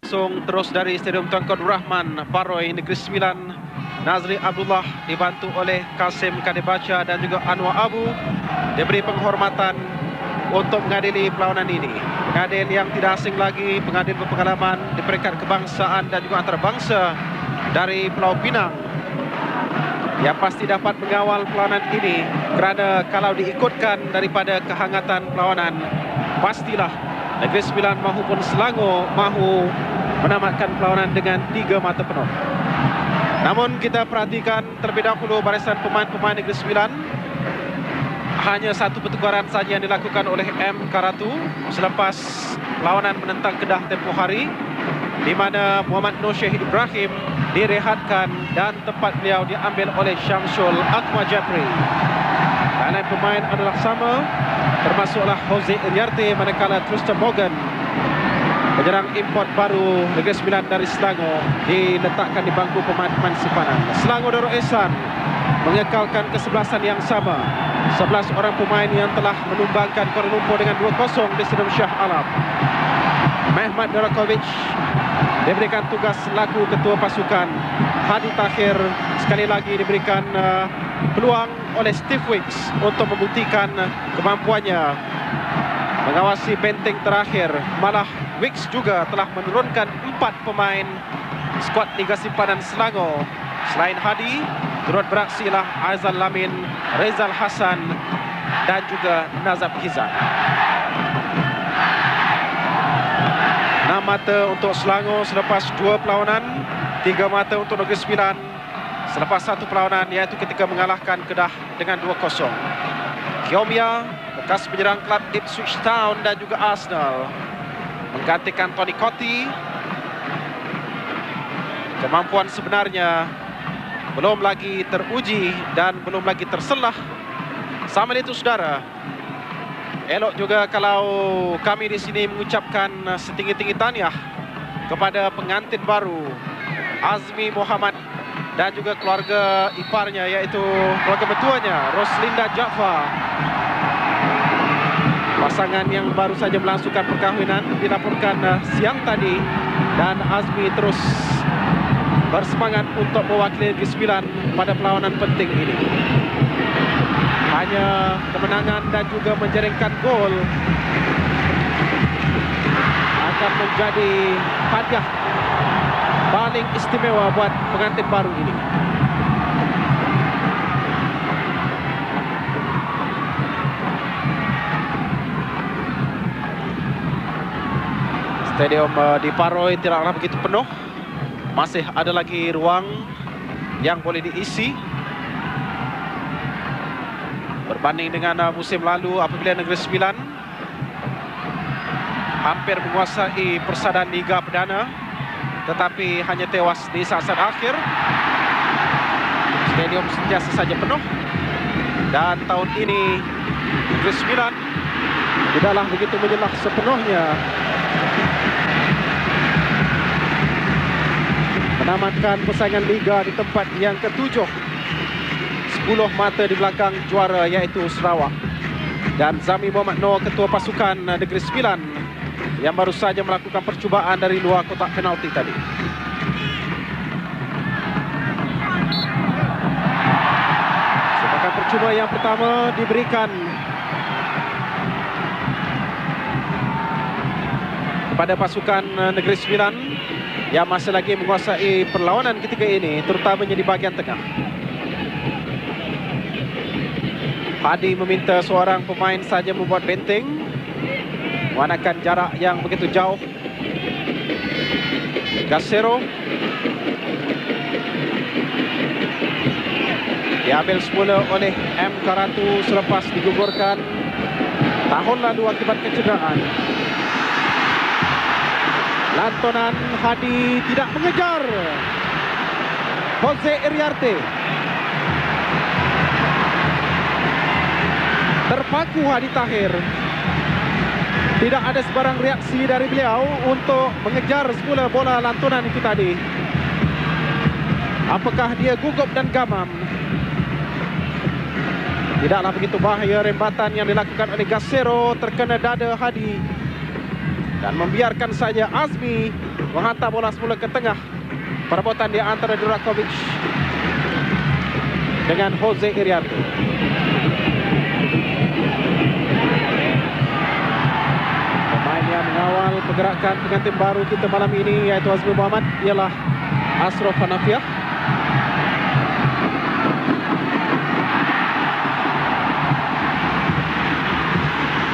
Langsung terus dari Stadium Tunku Abdul Rahman, Paroi Negeri Sembilan, Nazri Abdullah dibantu oleh Kasim Kadebaca dan juga Anwar Abu diberi penghormatan untuk mengadili perlawanan ini. Pengadil yang tidak asing lagi, pengadil berpengalaman di peringkat kebangsaan dan juga antarabangsa dari Pulau Pinang, yang pasti dapat mengawal perlawanan ini, kerana kalau diikutkan daripada kehangatan perlawanan, pastilah Negeri Sembilan mahupun Selangor mahu menamatkan perlawanan dengan 3 mata penuh. Namun kita perhatikan terlebih dahulu barisan pemain-pemain Negeri Sembilan. Hanya satu pertukaran saja yang dilakukan oleh M. Karatu selepas perlawanan menentang Kedah tempoh hari, di mana Muhammad Nur Syekh Ibrahim direhatkan dan tempat beliau diambil oleh Syamsul Akmal Japri. Lain pemain adalah sama, termasuklah Jose Iriarte, manakala Tristan Morgan, penyerang import baru Negeri Sembilan dari Selangor, diletakkan di bangku pemain-pemain simpanan. Selangor Darul Ehsan mengekalkan kesebelasan yang sama, 11 orang pemain yang telah menumbangkan Kuala Lumpur dengan 2-0 di Stadium Shah Alam. Mehmet Darakovic diberikan tugas selaku ketua pasukan. Hadi Tahir sekali lagi diberikan peluang oleh Steve Wicks untuk membuktikan kemampuannya mengawasi benteng terakhir. Malah Wicks juga telah menurunkan 4 pemain skuad Liga Simpanan Selangor. Selain Hadi, turut beraksilah Aizal Lamin, Rezal Hassan dan juga Nazab Hizan. 6 mata untuk Selangor selepas 2 perlawanan, 3 mata untuk Negeri Sembilan selepas 1 perlawanan, iaitu ketika mengalahkan Kedah dengan 2-0. Kiomia, bekas penyerang klub Ipswich Town dan juga Arsenal, menggantikan Tony Cottee. Kemampuan sebenarnya belum lagi teruji dan belum lagi terselah. Sama itu saudara, elok juga kalau kami di sini mengucapkan setinggi-tinggi tahniah kepada pengantin baru Azmi Muhammad dan juga keluarga iparnya, iaitu keluarga mertuanya Roslinda Jaafar. Pasangan yang baru saja melangsungkan perkahwinan dilaporkan siang tadi, dan Azmi terus bersemangat untuk mewakili Negeri Sembilan pada perlawanan penting ini. Hanya kemenangan dan juga menjaringkan gol akan menjadi hadiah paling istimewa buat pengantin baru ini. Stadium di Paroi tidaklah begitu penuh. Masih ada lagi ruang yang boleh diisi berbanding dengan musim lalu apabila Negeri Sembilan hampir menguasai persadaran Liga Perdana, tetapi hanya tewas di saat-saat akhir. Stadium sentiasa saja penuh, dan tahun ini Negeri Sembilan tidaklah begitu menyelah sepenuhnya menamatkan persaingan Liga di tempat yang ke-7, 10 mata di belakang juara iaitu Sarawak. Dan Zami Muhammad Noor, ketua pasukan Negeri Sembilan, yang baru saja melakukan percubaan dari luar kotak penalti tadi. Sepakan percuba yang pertama diberikan kepada pasukan Negeri Sembilan yang masih lagi menguasai perlawanan ketika ini, terutamanya di bahagian tengah. Hadi meminta seorang pemain saja membuat benteng, menggunakan jarak yang begitu jauh. Gasero diambil semula oleh M. Karatu selepas digugurkan tahun lalu akibat kecederaan. Lantonan Hadi tidak mengejar. Jose Iriarte terpaku. Hadi Tahir, tidak ada sebarang reaksi dari beliau untuk mengejar semula bola lantunan itu tadi. Apakah dia gugup dan gamam? Tidaklah begitu bahaya rembatan yang dilakukan oleh Gasero, terkena dada Hadi dan membiarkan saja Azmi menghantar bola semula ke tengah. Perebutan di antara Durakovic dengan Jose Iriarto. Pemain yang mengawal pergerakan pengantin baru kita malam ini iaitu Azmi Muhammad ialah Ashraf Hanafiah.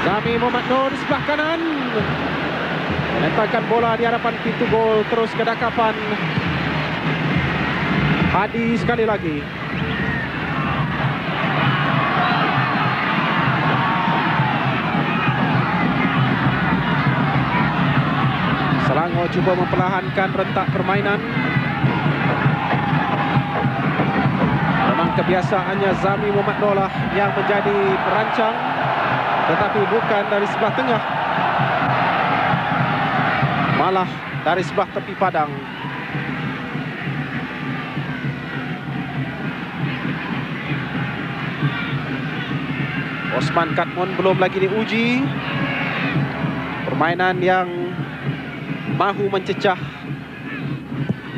Zami Muhammad Nur di sebelah kanan menentangkan bola di hadapan pintu gol, terus ke dakapan Hadi sekali lagi. Selangor cuba memperlahankan rentak permainan. Memang kebiasaannya Zami Muhammad Nur lah yang menjadi perancang, tetapi bukan dari sebelah tengah, malah dari sebelah tepi padang. Osman Katmon belum lagi diuji. Permainan yang mahu mencecah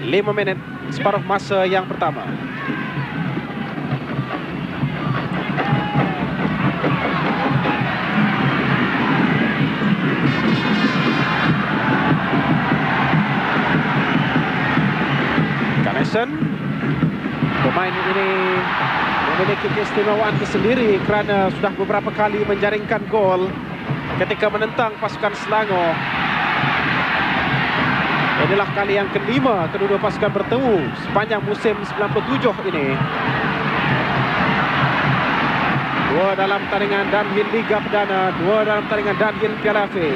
5 minit separuh masa yang pertama. Ganesan, pemain ini memiliki keistimewaan tersendiri kerana sudah beberapa kali menjaringkan gol ketika menentang pasukan Selangor. Inilah kali yang kelima kedua pasukan bertemu sepanjang musim 97 ini. Dua dalam pertandingan Danhil Liga Perdana, dua dalam pertandingan Danhil Piala FA.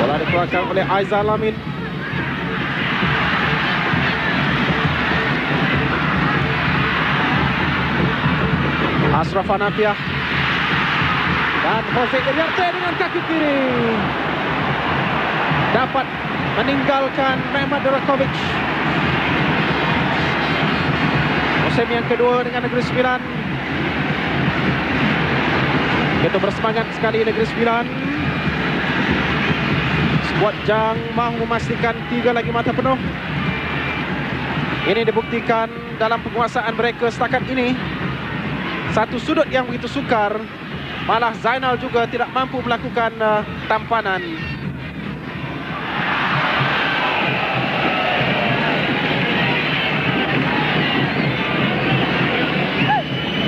Bola dikeluarkan oleh Aizal Lamin. Ashraf Hanafiah dan Jose Iriarte dengan kaki kiri dapat meninggalkan Mehmet Durakovic. Musim yang kedua dengan Negeri Sembilan. Kita bersemangat sekali Negeri Sembilan. Skuad Jang mahu memastikan 3 lagi mata penuh. Ini dibuktikan dalam penguasaan mereka setakat ini. Satu sudut yang begitu sukar, malah Zainal juga tidak mampu melakukan tampanan.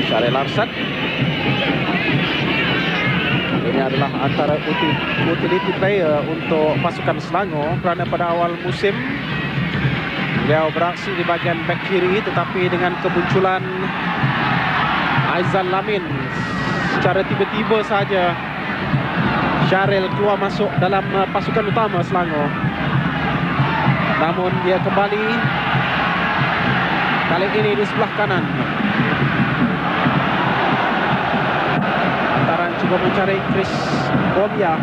Syaril Arsad. Ini adalah antara utility player untuk pasukan Selangor kerana pada awal musim beliau beraksi di bahagian back kiri, tetapi dengan kemunculan Aizal Lamin secara tiba-tiba saja Syaril keluar masuk dalam pasukan utama Selangor. Namun dia kembali kali ini di sebelah kanan. Antaran cuba mencari Chris Bolia.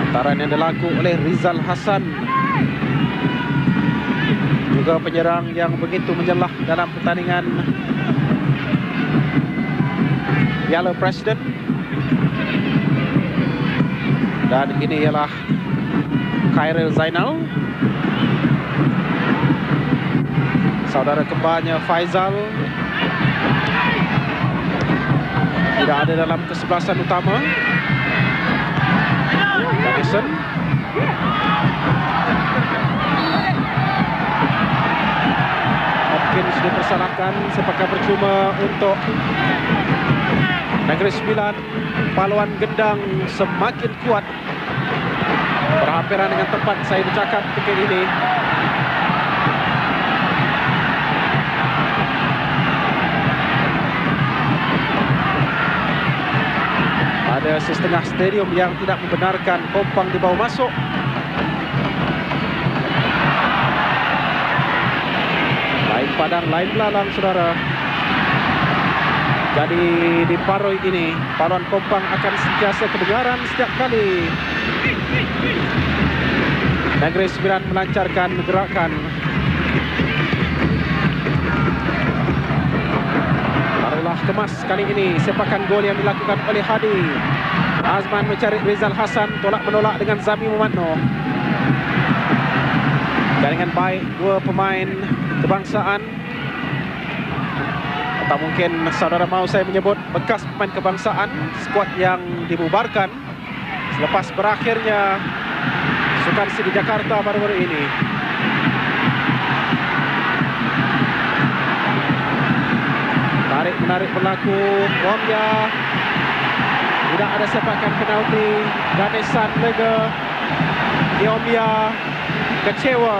Antaran yang dilakukan oleh Rizal Hassan, juga penyerang yang begitu menjelah dalam pertandingan Piala Presiden. Dan ini ialah Khairil Zainal, saudara kembarnya Faizal. Tidak ada dalam kesebelasan utama. Ganesan. Hopkins dipersalahkan, sepakat percuma untuk Negeri Sembilan. Paluan gendang semakin kuat. Berhampiran dengan tempat saya bercakap ketika ini. Ada setengah stadium yang tidak membenarkan Kompang dibawa masuk. Lain padang, lain belalang, saudara. Jadi di Paroi ini, paluan Kompang akan sentiasa kedengaran setiap kali Negeri Sembilan melancarkan gerakan. kemas kali ini sepakan gol yang dilakukan oleh Hadi. Azman mencari Rizal Hasan, tolak menolak dengan Zami Mumadno. Jaringan baik dua pemain kebangsaan, atau mungkin saudara mau saya menyebut bekas pemain kebangsaan, skuad yang dibubarkan selepas berakhirnya Sukan City Jakarta baru-baru ini. Tarik-menarik berlaku, Wamya. Tidak ada sepakan penalti. Ganesan lega. Wamya kecewa.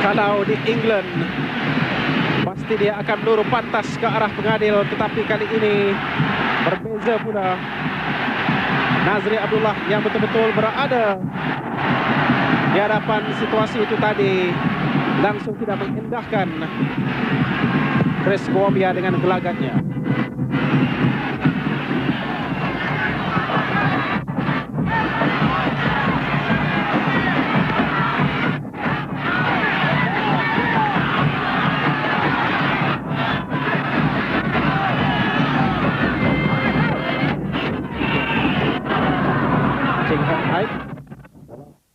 Kalau di England pasti dia akan meluru pantas ke arah pengadil, tetapi kali ini berbeza pula. Nazri Abdullah yang betul-betul berada di hadapan situasi itu tadi langsung tidak mengindahkan Chris Wamya dengan gelagatnya.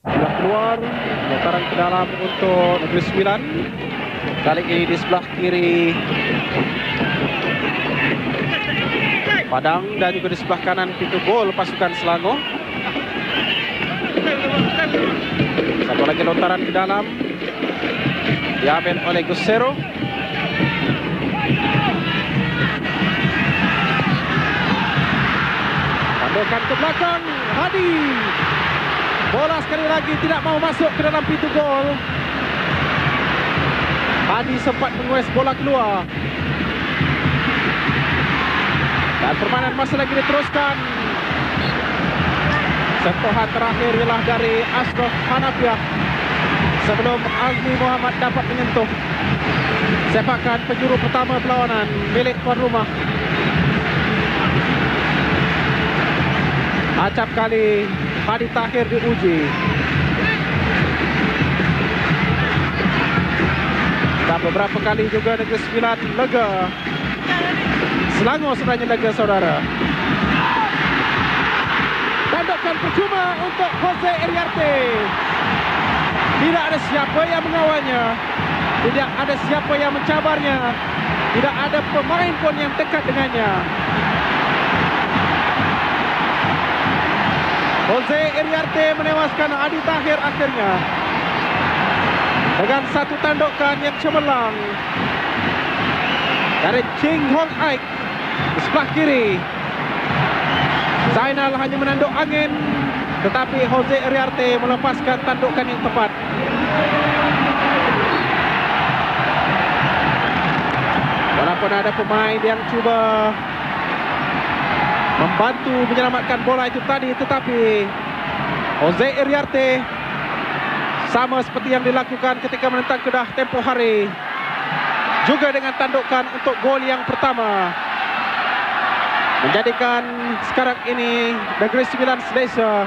Sudah keluar, lontaran ke dalam untuk Negeri Sembilan. Kali ini di sebelah kiri Padang dan juga di sebelah kanan pintu gol pasukan Selangor. Satu lagi lontaran ke dalam diambil oleh Gusero. Tandukan ke belakang Hadi. Bola sekali lagi tidak mau masuk ke dalam pintu gol. Hadi sempat menguas bola keluar. Dan permainan masih lagi diteruskan. Sentuhan terakhir ialah dari Ashraf Hanafiah sebelum Azmi Muhammad dapat menyentuh sepakan penjuru pertama perlawanan milik tuan rumah. Acap kali Hadi Tahir diuji. Dan beberapa kali juga Negeri Sembilan lega. Selangor sebenarnya lega, saudara. Tandukan percuma untuk Jose Iriarte. Tidak ada siapa yang mengawalnya. Tidak ada siapa yang mencabarnya. Tidak ada pemain pun yang dekat dengannya. Jose Iriarte menewaskan Hadi Tahir akhirnya dengan satu tandukan yang cemerlang dari Ching Hong Aik di sebelah kiri. Zainal hanya menanduk angin, tetapi Jose Iriarte melepaskan tandukan yang tepat. Walaupun ada pemain yang cuba membantu menyelamatkan bola itu tadi, tetapi Jose Iriarte sama seperti yang dilakukan ketika menentang Kedah tempoh hari, juga dengan tandukan untuk gol yang pertama, menjadikan sekarang ini Negeri Sembilan selesa.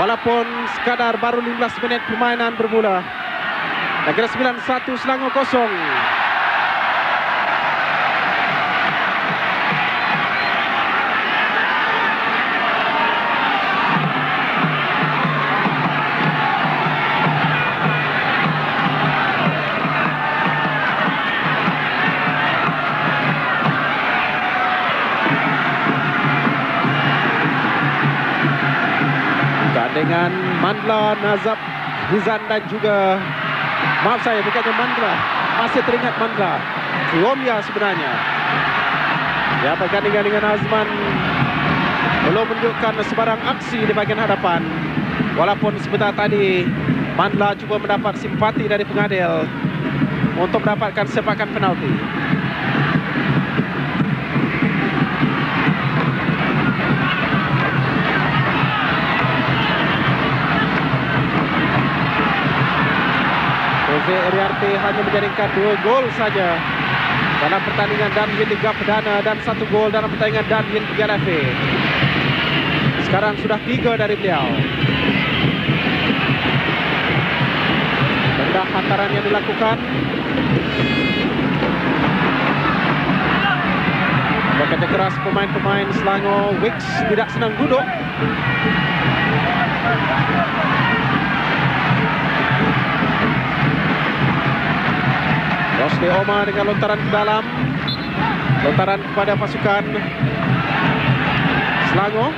Walaupun sekadar baru 15 menit permainan bermula. Negeri Sembilan 1, Selangor 0. Dengan Mandla, Nazab, Hizan dan juga, maaf saya, bukannya Mandla, masih teringat Mandla, Wamya sebenarnya. Ya, bergandingan dengan Azman, belum menunjukkan sebarang aksi di bagian hadapan. Walaupun sebentar tadi Mandla cuba mendapat simpati dari pengadil untuk mendapatkan sepakan penalti. Jose Iriarte hanya menjaringkan 2 gol saja dalam pertandingan Danwin Liga Perdana dan 1 gol dalam pertandingan Danwin Piala FA. Sekarang sudah 3 dari beliau. hantaran yang dilakukan. Bekerja keras pemain-pemain Selangor. Wicks tidak senang duduk. Rosli Omar dengan lontaran ke dalam. Lontaran kepada pasukan Selangor.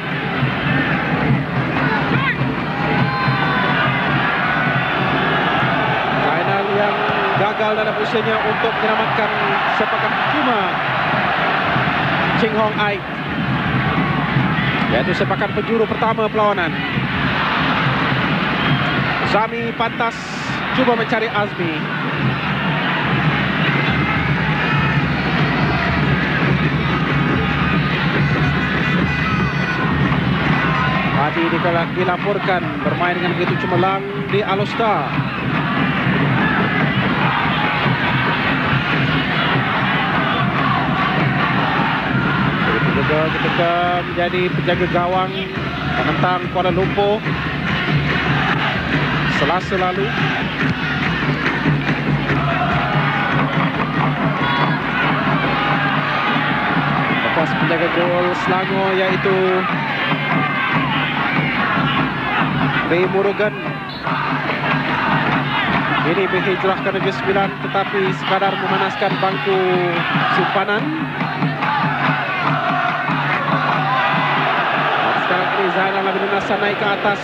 Zainal yang gagal dalam usahanya untuk menyelamatkan sepakan percuma Ching Hong Ai, yaitu sepakan penjuru pertama perlawanan. Zami pantas cuba mencari Azmi. Tadi dilaporkan bermain dengan begitu cemerlang di Alostar. Itu juga ketika menjadi penjaga gawang menentang Kuala Lumpur Selasa lalu. Bekas penjaga gol Selangor iaitu Ray Murugan ini berhijrah ke Negeri Sembilan tetapi sekadar memanaskan bangku simpanan. Sekarang ini Zainal Abidin Hasan naik ke atas.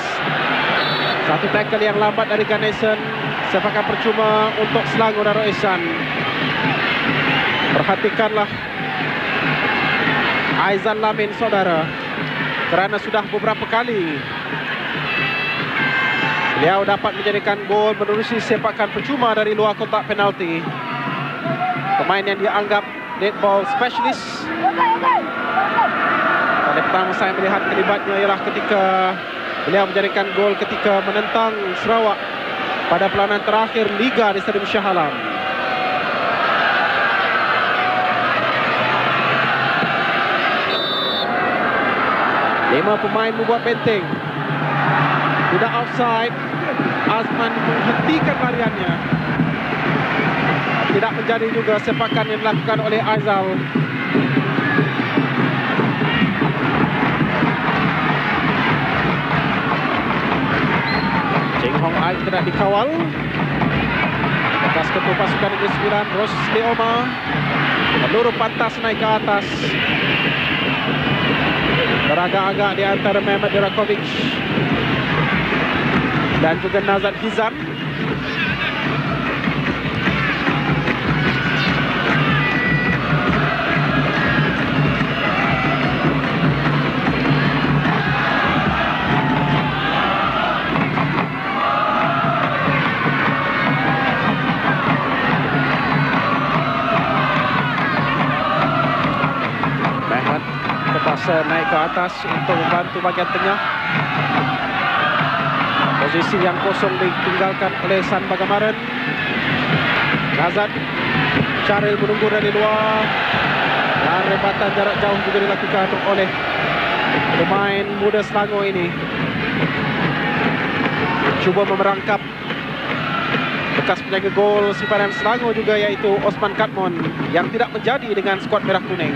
Satu tackle yang lambat dari Ganesan. Sepakan percuma untuk Selangor Darul Ihsan. Perhatikanlah Aizan Lamin saudara, kerana sudah beberapa kali beliau dapat menjadikan gol menerusi sepakan percuma dari luar kotak penalti. Pemain yang dianggap dead ball specialist. Kali pertama saya melihat kelibatnya ialah ketika beliau menjadikan gol ketika menentang Sarawak pada perlawanan terakhir Liga di Stadium Shah Alam. Lima pemain membuat benteng. Tidak offside. Azman menghentikan lariannya. Tidak menjadi juga sepakan yang dilakukan oleh Aizal. Ching Hong Ai tidak dikawal. Bekas ketua pasukan Negeri Sembilan Rosli Omar. Peluru pantas naik ke atas. Beragak-agak di antara Mehmet Durakovic dan juga Nazat Hizam. Mehmet terpaksa naik ke atas untuk membantu bahagian tengah. Posisi yang kosong ditinggalkan oleh San Bagamaran. Nazat Syaril menunggu dari luar. Dan rebatan jarak jauh juga dilakukan oleh pemain muda Selangor ini. Cuba memerangkap bekas penjaga gol simpanan Selangor juga iaitu Osman Katmon yang tidak menjadi dengan skuad merah kuning.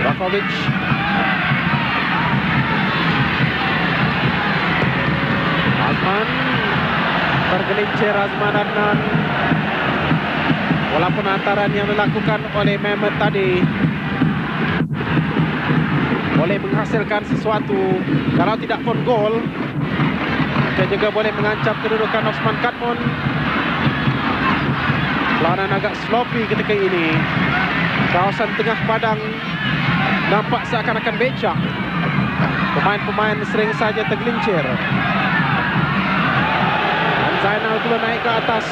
Rakovic. Azman tergelincir Azman Adnan. Walaupun hantaran yang dilakukan oleh Mehmet tadi boleh menghasilkan sesuatu, kalau tidak pun gol, dia juga boleh mengancam kedudukan Osman Katmon. Perlawanan agak sloppy ketika ini. Kawasan tengah padang nampak seakan-akan becak. Pemain-pemain sering saja tergelincir. Dan Zainal pula naik ke atas.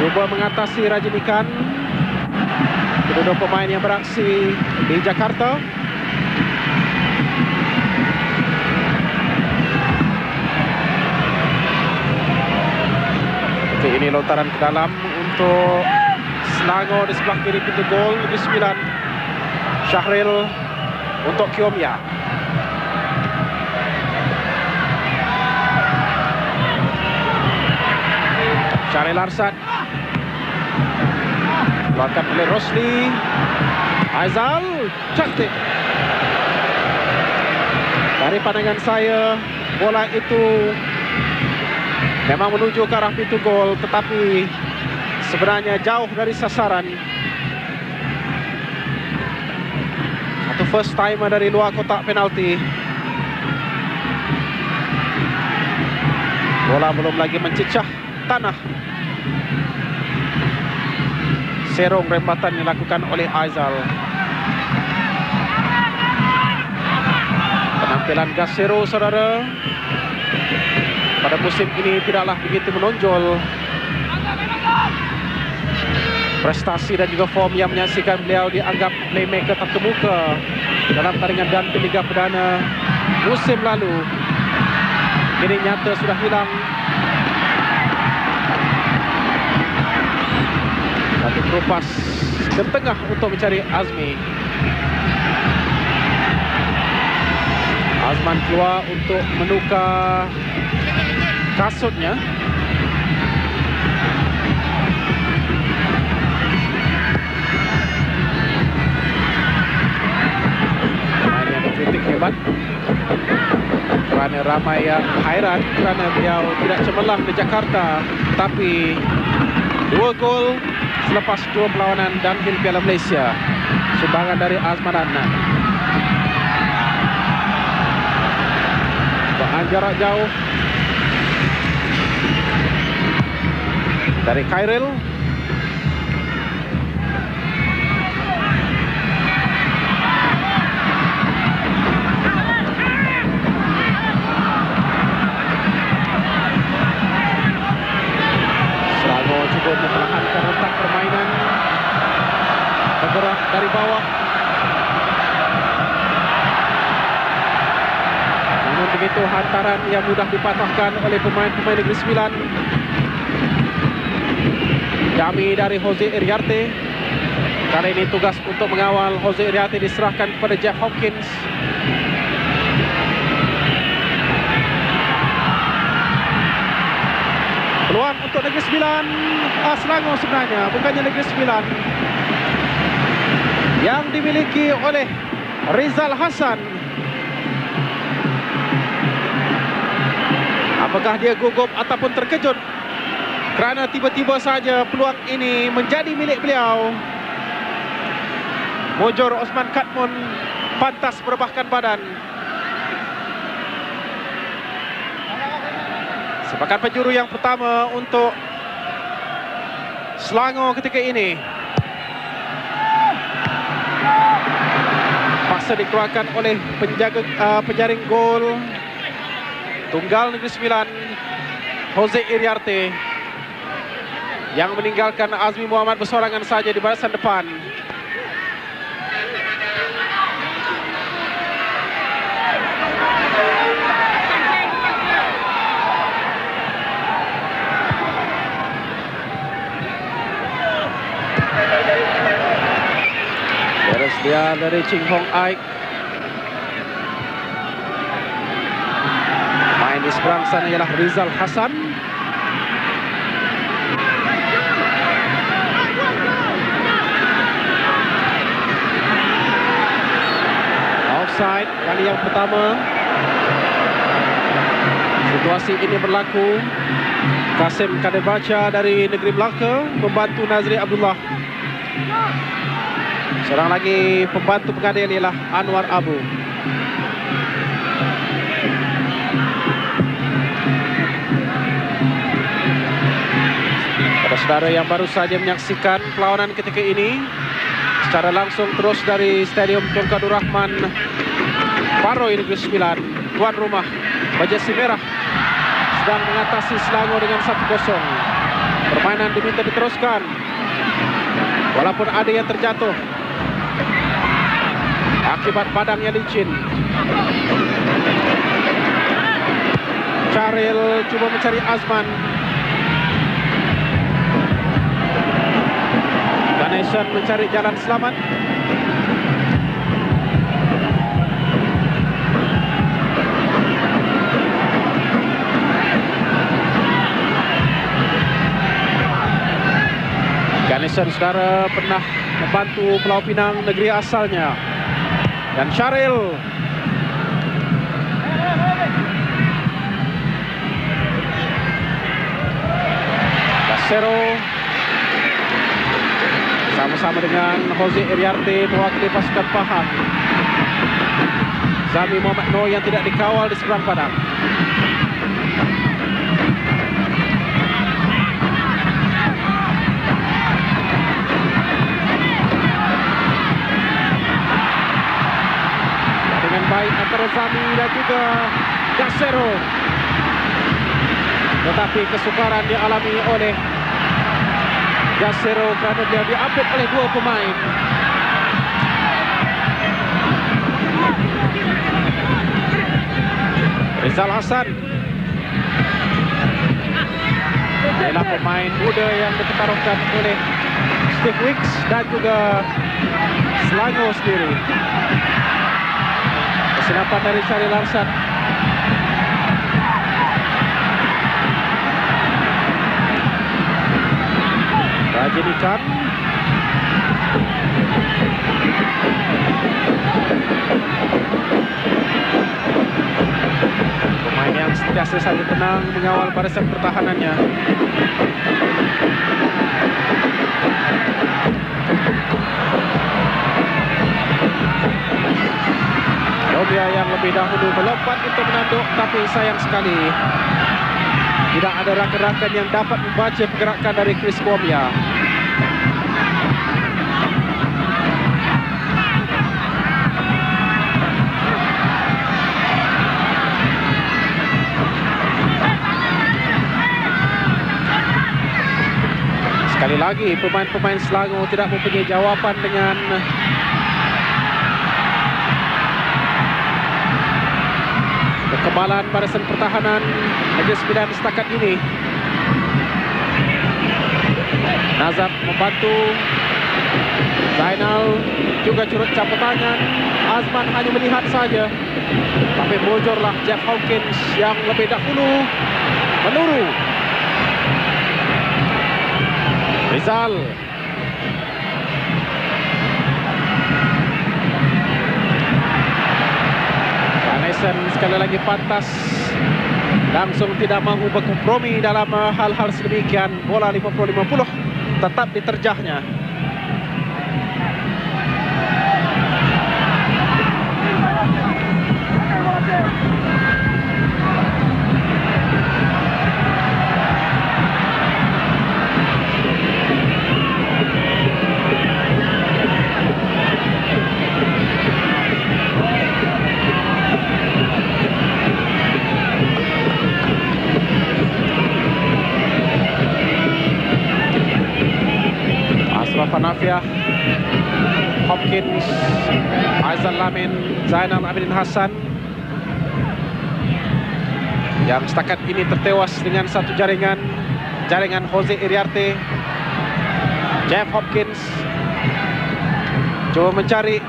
Cuba mengatasi Rajinikan. Kedua pemain yang beraksi di Jakarta. lontaran ke dalam untuk Selangor di sebelah kiri pintu gol Negeri Sembilan. Syahril untuk Kiomya. Syahril Arsad keluarkan oleh Rosli. Aizal cantik. Dari pandangan saya, bola itu memang menuju ke arah pintu gol, tetapi sebenarnya jauh dari sasaran. Satu first timer dari luar kotak penalti. Bola belum lagi mencecah tanah. Serong rempatan yang dilakukan oleh Aizal. Penampilan Gasero, saudara, pada musim ini tidaklah begitu menonjol. Prestasi dan juga form yang menyaksikan beliau dianggap playmaker terkemuka dalam pertandingan dan Liga Perdana musim lalu. Kini nyata sudah hilang. Satu terupas ke tengah untuk mencari Azmi. Azman keluar untuk menukar kasutnya. Pemain yang dikritik hebat kerana ramai yang hairan kerana beliau tidak cemerlang di Jakarta, tapi 2 gol selepas 2 perlawanan downhill Piala Malaysia, sumbangan dari Azman Adnan. Bahan jarak jauh dari Khairil. Selangor cuba mempertahankan rentak permainan, bergerak dari bawah. Namun begitu hantaran yang mudah dipatahkan oleh pemain-pemain Negeri Sembilan. Jami dari Jose Iriarte. Kali ini tugas untuk mengawal Jose Iriarte diserahkan kepada Jeff Hopkins. Peluang untuk Negeri Sembilan. Selangor sebenarnya, bukannya Negeri Sembilan, yang dimiliki oleh Rizal Hassan. Apakah dia gugup ataupun terkejut kerana tiba-tiba saja peluang ini menjadi milik beliau? Mojor Osman Katmun pantas merebahkan badan. Sepakan penjuru yang pertama untuk Selangor ketika ini. Paksa dikeluarkan oleh penjaring gol tunggal Negeri Sembilan, Jose Iriarte, yang meninggalkan Azmi Muhammad bersorangan saja di barisan depan. Beres dia dari Ching Hong Aik. Main di seberang sana ialah Rizal Hassan. Offside kali yang pertama. Situasi ini berlaku. Kasim Kadebaca dari Negeri Melaka membantu Nazri Abdullah. Seorang lagi pembantu pengadil ialah Anwar Abu. Pada saudara yang baru saja menyaksikan perlawanan ketika ini secara langsung terus dari Stadium Tunku Abdul Rahman, Paroi Negeri Sembilan, tuan rumah Bajasi Merah sedang mengatasi Selangor dengan 1-0. Permainan diminta diteruskan walaupun ada yang terjatuh akibat padang yang licin. Syahril cuba mencari Azman. Ganesan mencari jalan selamat. Ganesan saudara pernah membantu Pulau Pinang, negeri asalnya. Dan Syaril Casero sama-sama dengan Jose Iriarte mewakili pasukan Pahang. Zami Muhammad Noor yang tidak dikawal di seberang padang. Dengan baik antara Zami dan juga Casero, tetapi kesukaran dialami oleh Casero kerana dia diapit oleh dua pemain. Rizal Hassan adalah pemain muda yang dipertaruhkan oleh Steve Wicks dan juga Selangor sendiri. Kesilapan dari Syaril Arsyad. Rajinikan pemain yang sentiasa saja tenang mengawal barisan pertahanannya. Robia yang lebih dahulu melompat untuk menanduk, tapi sayang sekali tidak ada rakan-rakan yang dapat membaca pergerakan dari Chris Bobia. Sekali lagi pemain-pemain Selangor tidak mempunyai jawapan dengan kekebalan barisan pertahanan Negeri Sembilan setakat ini. Nazat membantu, Zainal juga curut campur tangan. Azman hanya melihat saja, tapi bojorlah Jeff Hawkins yang lebih dahulu menuru. Rizal Ganesan sekali lagi pantas, langsung tidak mahu berkompromi dalam hal-hal sedemikian. Bola 50-50 tetap diterjahnya. Hanafiah, Hopkins, Aizan Lamin, Zainal Abidin Hassan yang setakat ini tertewas dengan satu jaringan Jose Iriarte. Jeff Hopkins coba mencari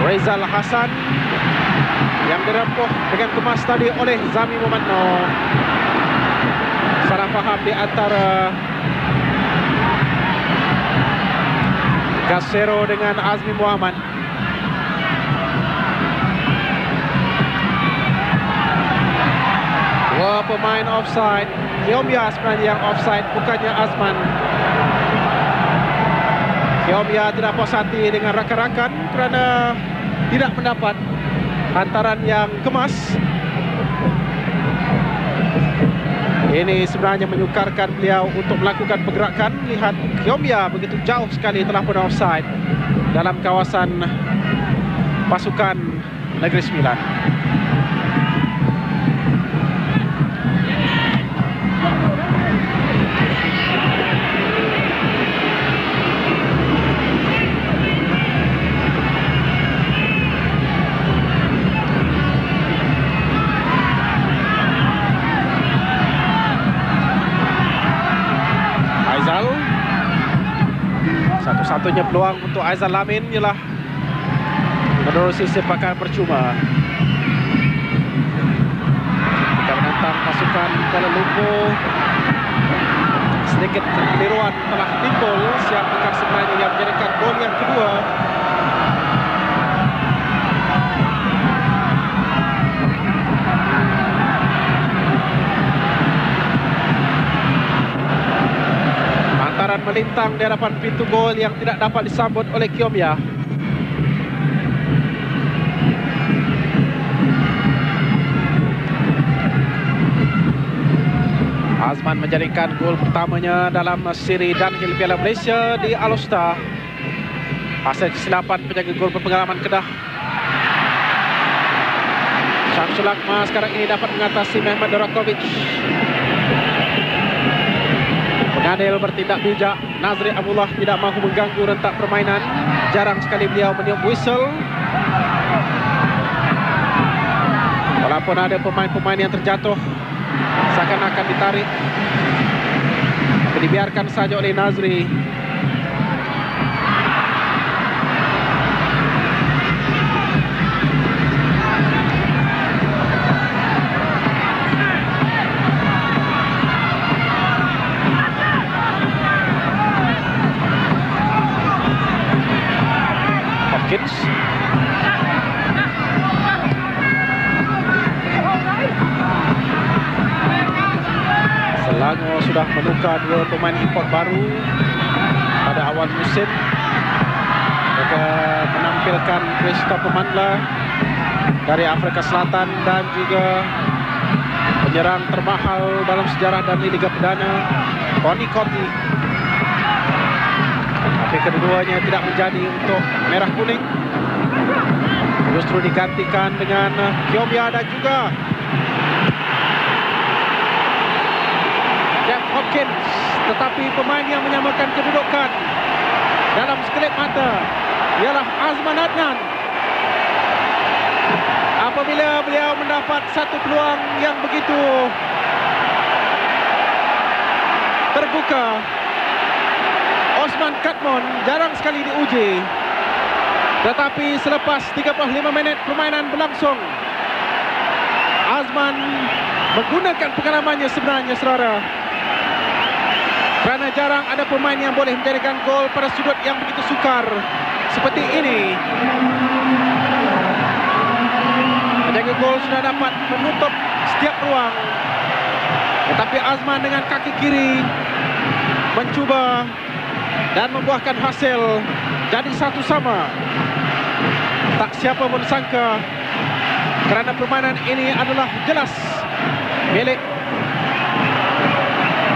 Rizal Hassan yang dirempuh dengan kemas tadi oleh Zami Muhammad Noor. Salah faham di antara Casero dengan Azmi Muhammad. Dua pemain offside. Hiomia sebenarnya yang offside, bukannya Azman. Hiomia tidak puas hati dengan rakan-rakan kerana tidak mendapat hantaran yang kemas. Ini sebenarnya menyukarkan beliau untuk melakukan pergerakan. Lihat, Hiomia begitu jauh sekali telah pun offside dalam kawasan pasukan Negeri Sembilan. Satu-satunya peluang untuk Aizal Lamin ialah menerusi sepakan percuma. Jika menantang pasukan Kuala Lumpur, sedikit kekeliruan telah timbul. Siapakah sebenarnya yang menjadikan gol yang kedua? Lantaran melintang di hadapan pintu gol yang tidak dapat disambut oleh Kiomya. Azman menjadikan gol pertamanya dalam siri Dunhill Piala Malaysia di Alostar. Hasil kesilapan penjaga gol berpengalaman Kedah. Syamsul Akmal sekarang ini dapat mengatasi Mehmet Dorakovic. Pengadil bertindak bijak. Nazri Abdullah tidak mahu mengganggu rentak permainan. Jarang sekali beliau meniup whistle. Walaupun ada pemain-pemain yang terjatuh, seakan-akan ditarik, tapi dibiarkan saja oleh Nazri. Hopkins. Selangor sudah menukar dua pemain import baru pada awal musim. Mereka menampilkan Christopher Mandla dari Afrika Selatan dan juga penyerang termahal dalam sejarah dan Liga Perdana, Tony Cottee. Tapi keduanya tidak menjadi untuk merah kuning. Justru digantikan dengan Kiomya dan juga Hopkins, tetapi pemain yang menyamakan kedudukan dalam sekelip mata ialah Azman Adnan. Apabila beliau mendapat satu peluang yang begitu terbuka, Osman Katmon jarang sekali diuji. Tetapi selepas 35 minit permainan berlangsung, Azman menggunakan pengalamannya sebenarnya, saudara. Kerana jarang ada pemain yang boleh menjadikan gol pada sudut yang begitu sukar seperti ini. Penjaga gol sudah dapat menutup setiap ruang. Tetapi Azman dengan kaki kiri mencuba dan membuahkan hasil jadi 1-1. Tak siapa pun sangka, kerana permainan ini adalah jelas milik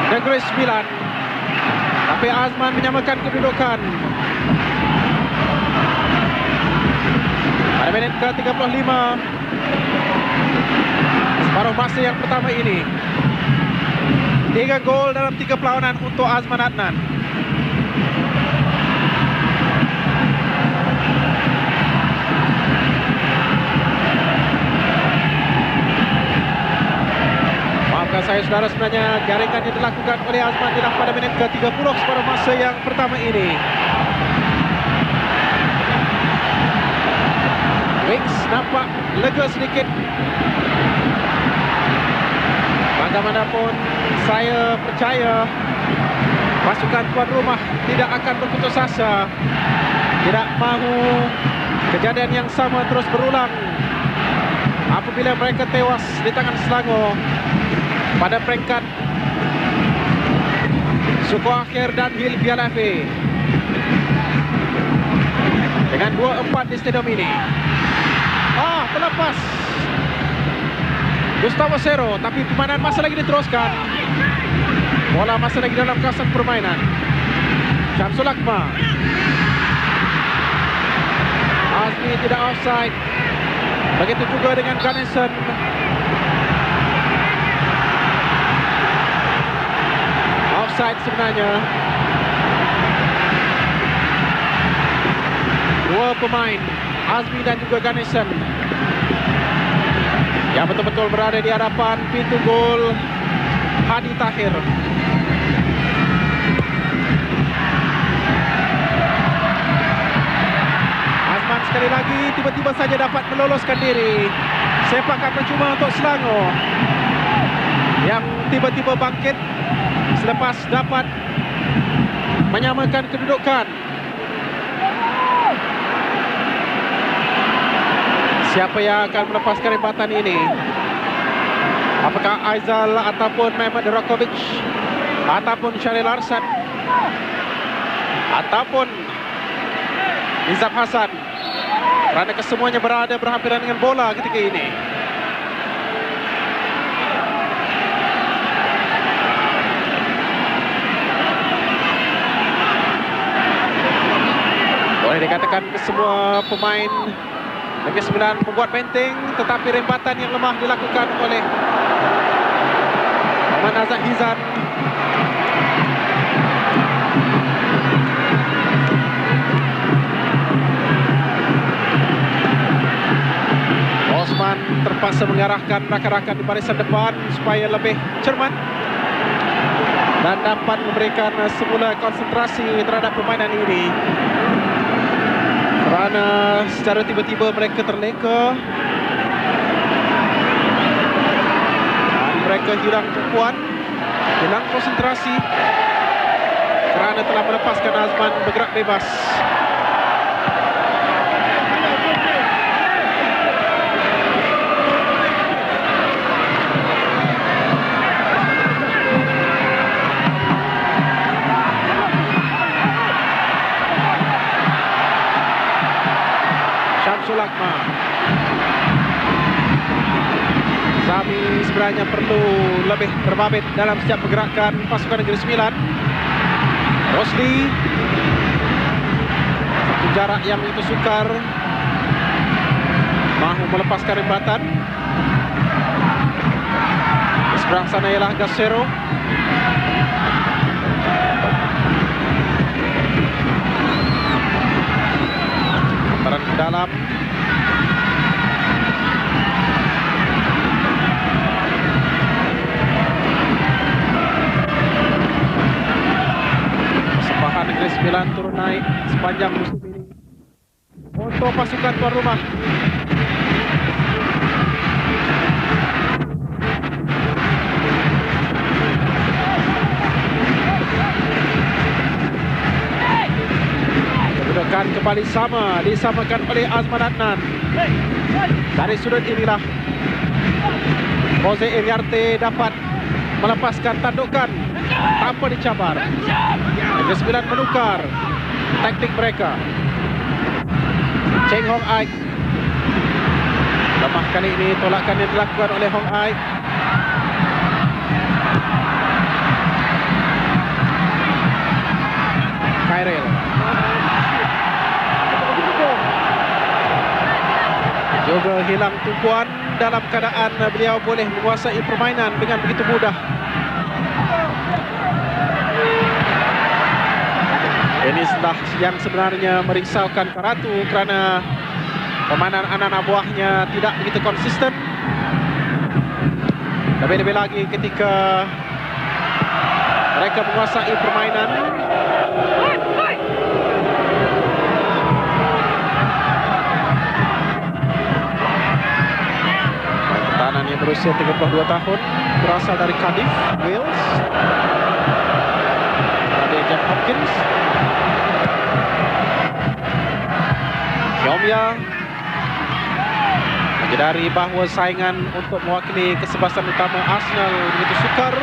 Negeri Sembilan. Tapi Azman menyamakan kedudukan pada minit ke-35 separuh masa yang pertama ini. 3 gol dalam 3 perlawanan untuk Azman Adnan. Maafkan saya, saudara, sebenarnya jaringan yang dilakukan oleh Azman ialah pada minit ke-30 separuh masa yang pertama ini. Wicks nampak lega sedikit. Bagaimanapun saya percaya pasukan tuan rumah tidak akan berputus asa. Tidak mahu kejadian yang sama terus berulang apabila mereka tewas di tangan Selangor pada peringkat suku akhir Dunhill Piala FA. Dengan 2-4 di stadium ini. Terlepas Gustavo Sero, tapi permainan masih lagi diteruskan. Bola masih lagi dalam kawasan permainan. Syamsul Akmal. Azmi tidak offside. Begitu juga dengan Ganesan. Offside sebenarnya. Dua pemain, Azmi dan juga Ganesan, yang betul-betul berada di hadapan pintu gol Hadi Tahir. sekali lagi, tiba-tiba saja dapat meloloskan diri. Sepakan percuma untuk Selangor yang tiba-tiba bangkit selepas dapat menyamakan kedudukan. Siapa yang akan melepaskan rembatan ini? Apakah Aizal ataupun Mehmet Rakovic ataupun Syaril Arsan ataupun Nizam Hasan? Kerana kesemuanya berada berhampiran dengan bola ketika ini. Boleh dikatakan semua pemain Negeri Sembilan membuat benteng, tetapi rembatan yang lemah dilakukan oleh Ahmad Azad Hizan. Osman terpaksa mengarahkan rakan-rakan di barisan depan supaya lebih cermat dan dapat memberikan semula konsentrasi terhadap permainan ini. Kerana secara tiba-tiba mereka terleka dan mereka hilang tumpuan, hilang konsentrasi kerana telah melepaskan Azman bergerak bebas. Sulakma. Zami sebenarnya perlu lebih terbabit dalam setiap pergerakan pasukan Negeri Sembilan. Rosli, satu jarak yang itu sukar, mahu melepaskan rembatan. Di seberang sana ialah Gasero. Antaran ke dalam. Persembahan Negeri Sembilan turun naik sepanjang musim ini untuk pasukan tuan rumah. Kedudukan kembali sama, disamakan oleh Azman Adnan. Dari sudut inilah Jose Iriarte dapat melepaskan tandukan tanpa dicabar. Negeri Sembilan menukar taktik mereka. Cheng Hong Aik. Lemah kali ini tolakan yang dilakukan oleh Hong Aik. Khairil. Juga hilang tumpuan dalam keadaan beliau boleh menguasai permainan dengan begitu mudah. Ini sudah yang sebenarnya merisaukan Karatu kerana permainan anak-anak buahnya tidak begitu konsisten. Lebih-lebih lagi ketika mereka menguasai permainan. Pertahanan yang berusia 32 tahun berasal dari Cardiff, Wales. Ada Jack Hopkins. Yomya menyadari bahawa saingan untuk mewakili kesebelasan utama Arsenal begitu sukar,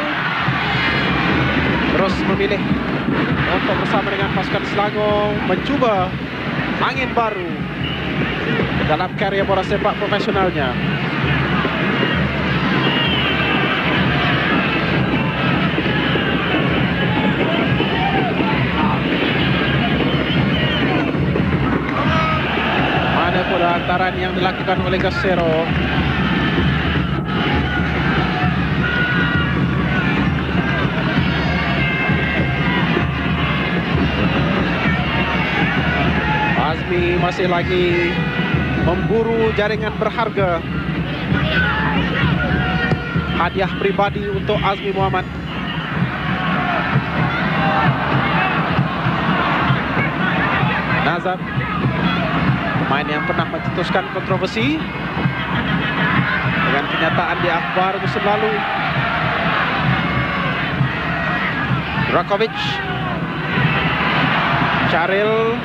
terus memilih untuk bersama dengan pasukan Selangor mencuba angin baru dalam karya bola sepak profesionalnya. Pula antaran yang dilakukan oleh Gasero. Azmi masih lagi memburu jaringan berharga. Hadiah pribadi untuk Azmi Muhammad. Nazar Pemain yang pernah mencetuskan kontroversi dengan kenyataan di akhbar musim lalu. Rakovic, Charil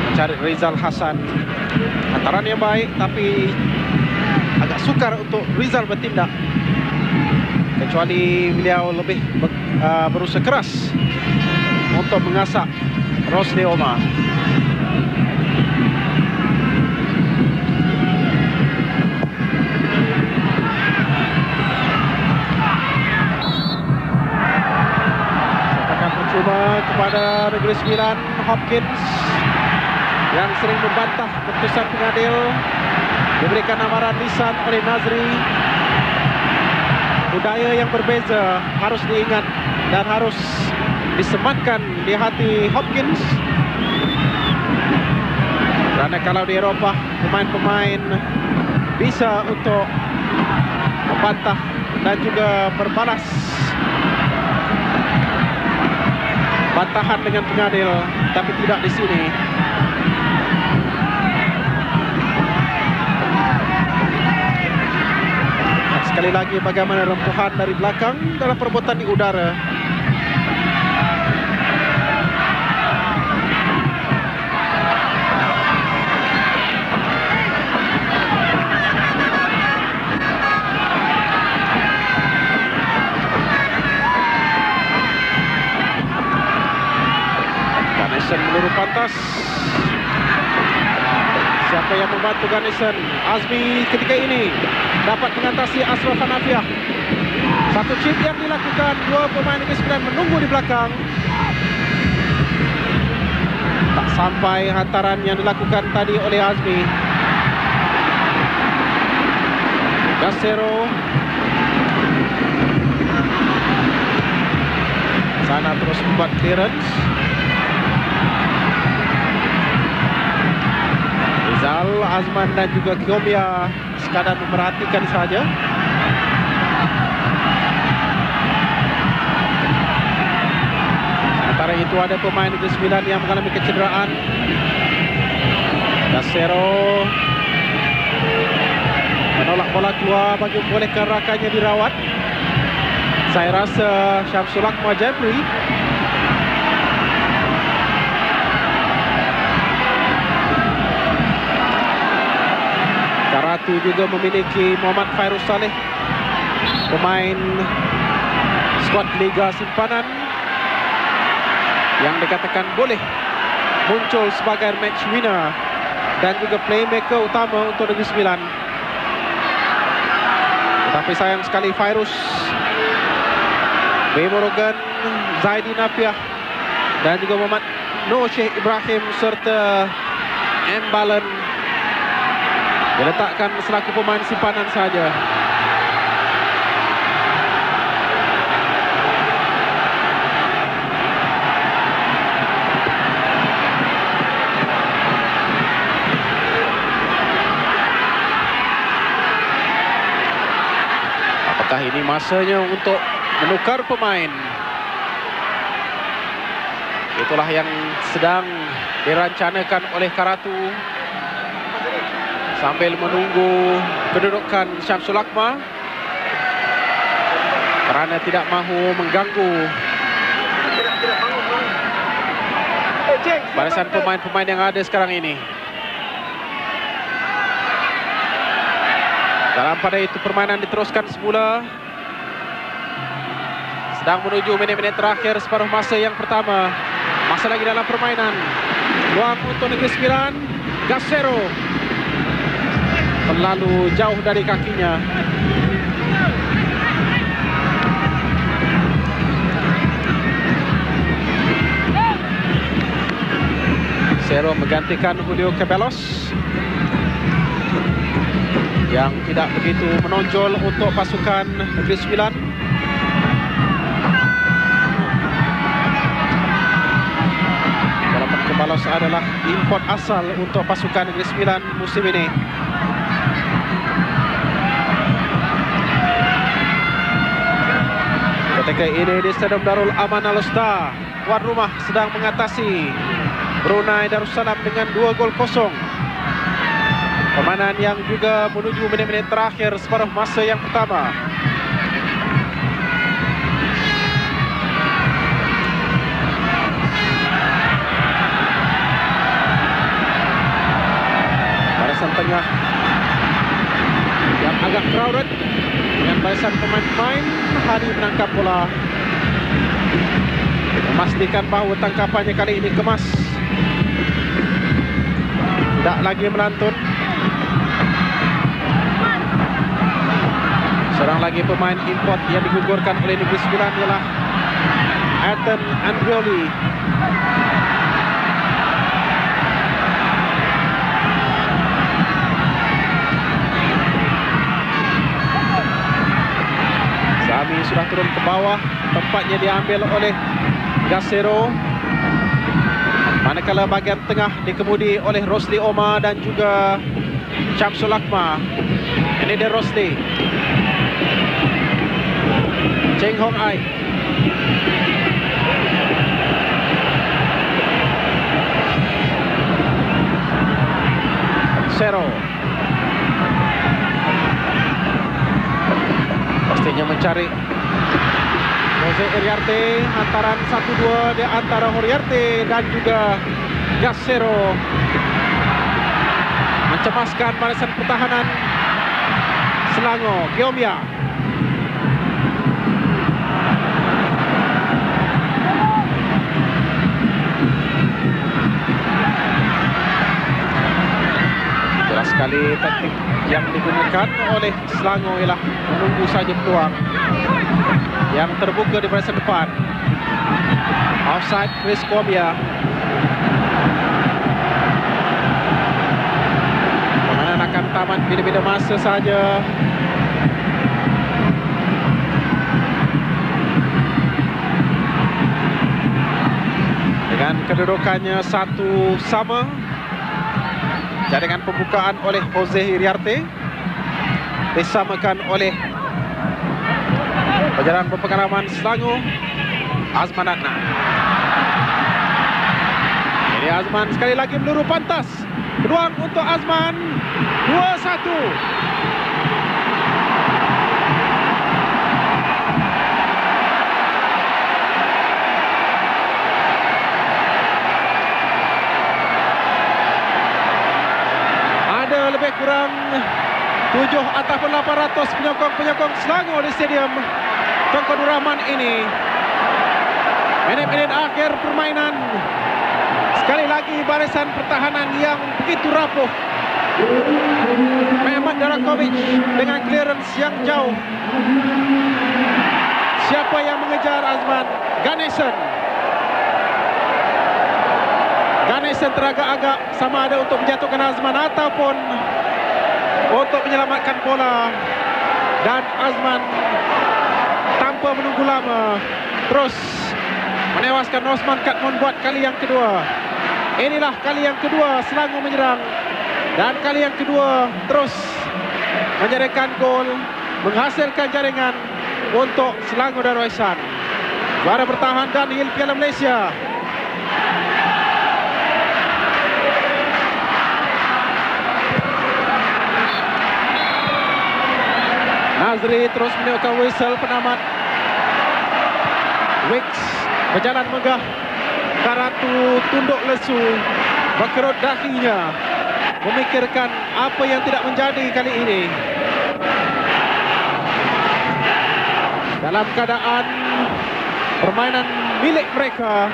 mencari Rizal Hasan. Hantaran yang baik, tapi agak sukar untuk Rizal bertindak, kecuali beliau lebih berusaha keras untuk mengasak Rosli Omar. Sepakat percuma kepada Negeri Sembilan. Hopkins yang sering membantah keputusan pengadil diberikan amaran lisan oleh Nazri. Budaya yang berbeza harus diingat dan harus disematkan di hati Hopkins, kerana kalau di Eropah pemain-pemain bisa untuk membantah dan juga berbalas bantahan dengan pengadil, tapi tidak di sini. Sekali lagi bagaimana rempuhan dari belakang dalam perebutan di udara. Ganesan meluru pantas. Siapa yang membantu Ganesan? Azmi ketika ini dapat mengatasi Ashraf Hanafiah. Satu chip yang dilakukan, dua pemain Negeri Sembilan menunggu di belakang. Tak sampai hantaran yang dilakukan tadi oleh Azmi. Gasero sana terus membuat clearance. Rizal, Azman dan juga Kiomia sekadar memerhatikan saja. Sementara itu ada pemain Negeri Sembilan yang mengalami kecederaan. Gasero menolak bola keluar bagi membolehkan rakannya dirawat. Saya rasa Syamsul Akmal Jabri Karatu juga memiliki Muhammad Fairuz Saleh, pemain skuad Liga Simpanan yang dikatakan boleh muncul sebagai match winner dan juga playmaker utama untuk Negeri Sembilan. Tetapi sayang sekali Fairuz, B. Morgan, Zaidi Nafiah dan juga Muhammad Nur Sheikh Ibrahim serta M. Balen diletakkan selaku pemain simpanan saja. Apakah ini masanya untuk menukar pemain? Itulah yang sedang dirancanakan oleh Karatu sambil menunggu kedudukan Syamsul Akmal, kerana tidak mahu mengganggu barisan pemain-pemain yang ada sekarang ini. Dalam pada itu permainan diteruskan semula. Sedang menuju minit-minit terakhir separuh masa yang pertama. Masa lagi dalam permainan. Peluang untuk Negeri Sembilan. Gasero terlalu jauh dari kakinya. Gasero menggantikan Julio Cabelos yang tidak begitu menonjol untuk pasukan Negeri Sembilan. Walaupun Cabelos adalah import asal untuk pasukan Negeri Sembilan musim ini. Ketika ini di Stadium Darul Aman Al-Usta, tuan rumah sedang mengatasi Brunei Darussalam dengan 2-0. Permainan yang juga menuju menit-menit terakhir separuh masa yang pertama. Barisan tengah yang agak crowded dengan barisan pemain-pemain. Hadi menangkap bola, memastikan bahawa tangkapannya kali ini kemas, tidak lagi melantun. Seorang lagi pemain import yang digugurkan oleh Negeri Sembilan ialah Ethan Andrioli. Sami sudah turun ke bawah, tempatnya diambil oleh Gasero. Manakala bahagian tengah dikemudi oleh Rosli Omar dan juga Syamsul Akmal. Ini dia Rosli. Cheng Hong Ai. Sero. Pastinya mencari Jose Iriarte. Antaran 1-2 di antara Iriarte dan juga Gasero mencemaskan barisan pertahanan Selangor. Geomia. Jelas sekali taktik yang digunakan oleh Selangor ialah menunggu saja peluang yang terbuka di barisan depan. Offside Chris Geomia. Permainan akan tamat bila-bila masa saja. Dengan kedudukannya 1-1. Jaringan pembukaan oleh Jose Iriarte disamakan oleh penjalan berpengalaman Selangor, Azman Adnan. Ini Azman sekali lagi meluru pantas. Peluang untuk Azman. 2-1. Lebih kurang 7 ataupun 800 penyokong-penyokong Selangor di Stadium Tunku Abdul Rahman ini. Menit-menit akhir permainan. Sekali lagi barisan pertahanan yang begitu rapuh. Mehmet Darakovic dengan clearance yang jauh. Siapa yang mengejar Azman? Ganesan. Ganesan teragak-agak sama ada untuk menjatuhkan Azman ataupun untuk menyelamatkan bola. Dan Azman tanpa menunggu lama terus menewaskan Osman Katmon buat kali yang kedua. Inilah kali yang kedua Selangor menyerang. Dan kali yang kedua terus menjaringkan gol, menghasilkan jaringan untuk Selangor Darul Ihsan. Juara bertahan dan Hil Piala Malaysia. Nazri terus meniupkan whistle penamat. Wicks berjalan megah. Karatu tunduk lesu, berkerut dahinya, memikirkan apa yang tidak menjadi kali ini. Dalam keadaan permainan milik mereka,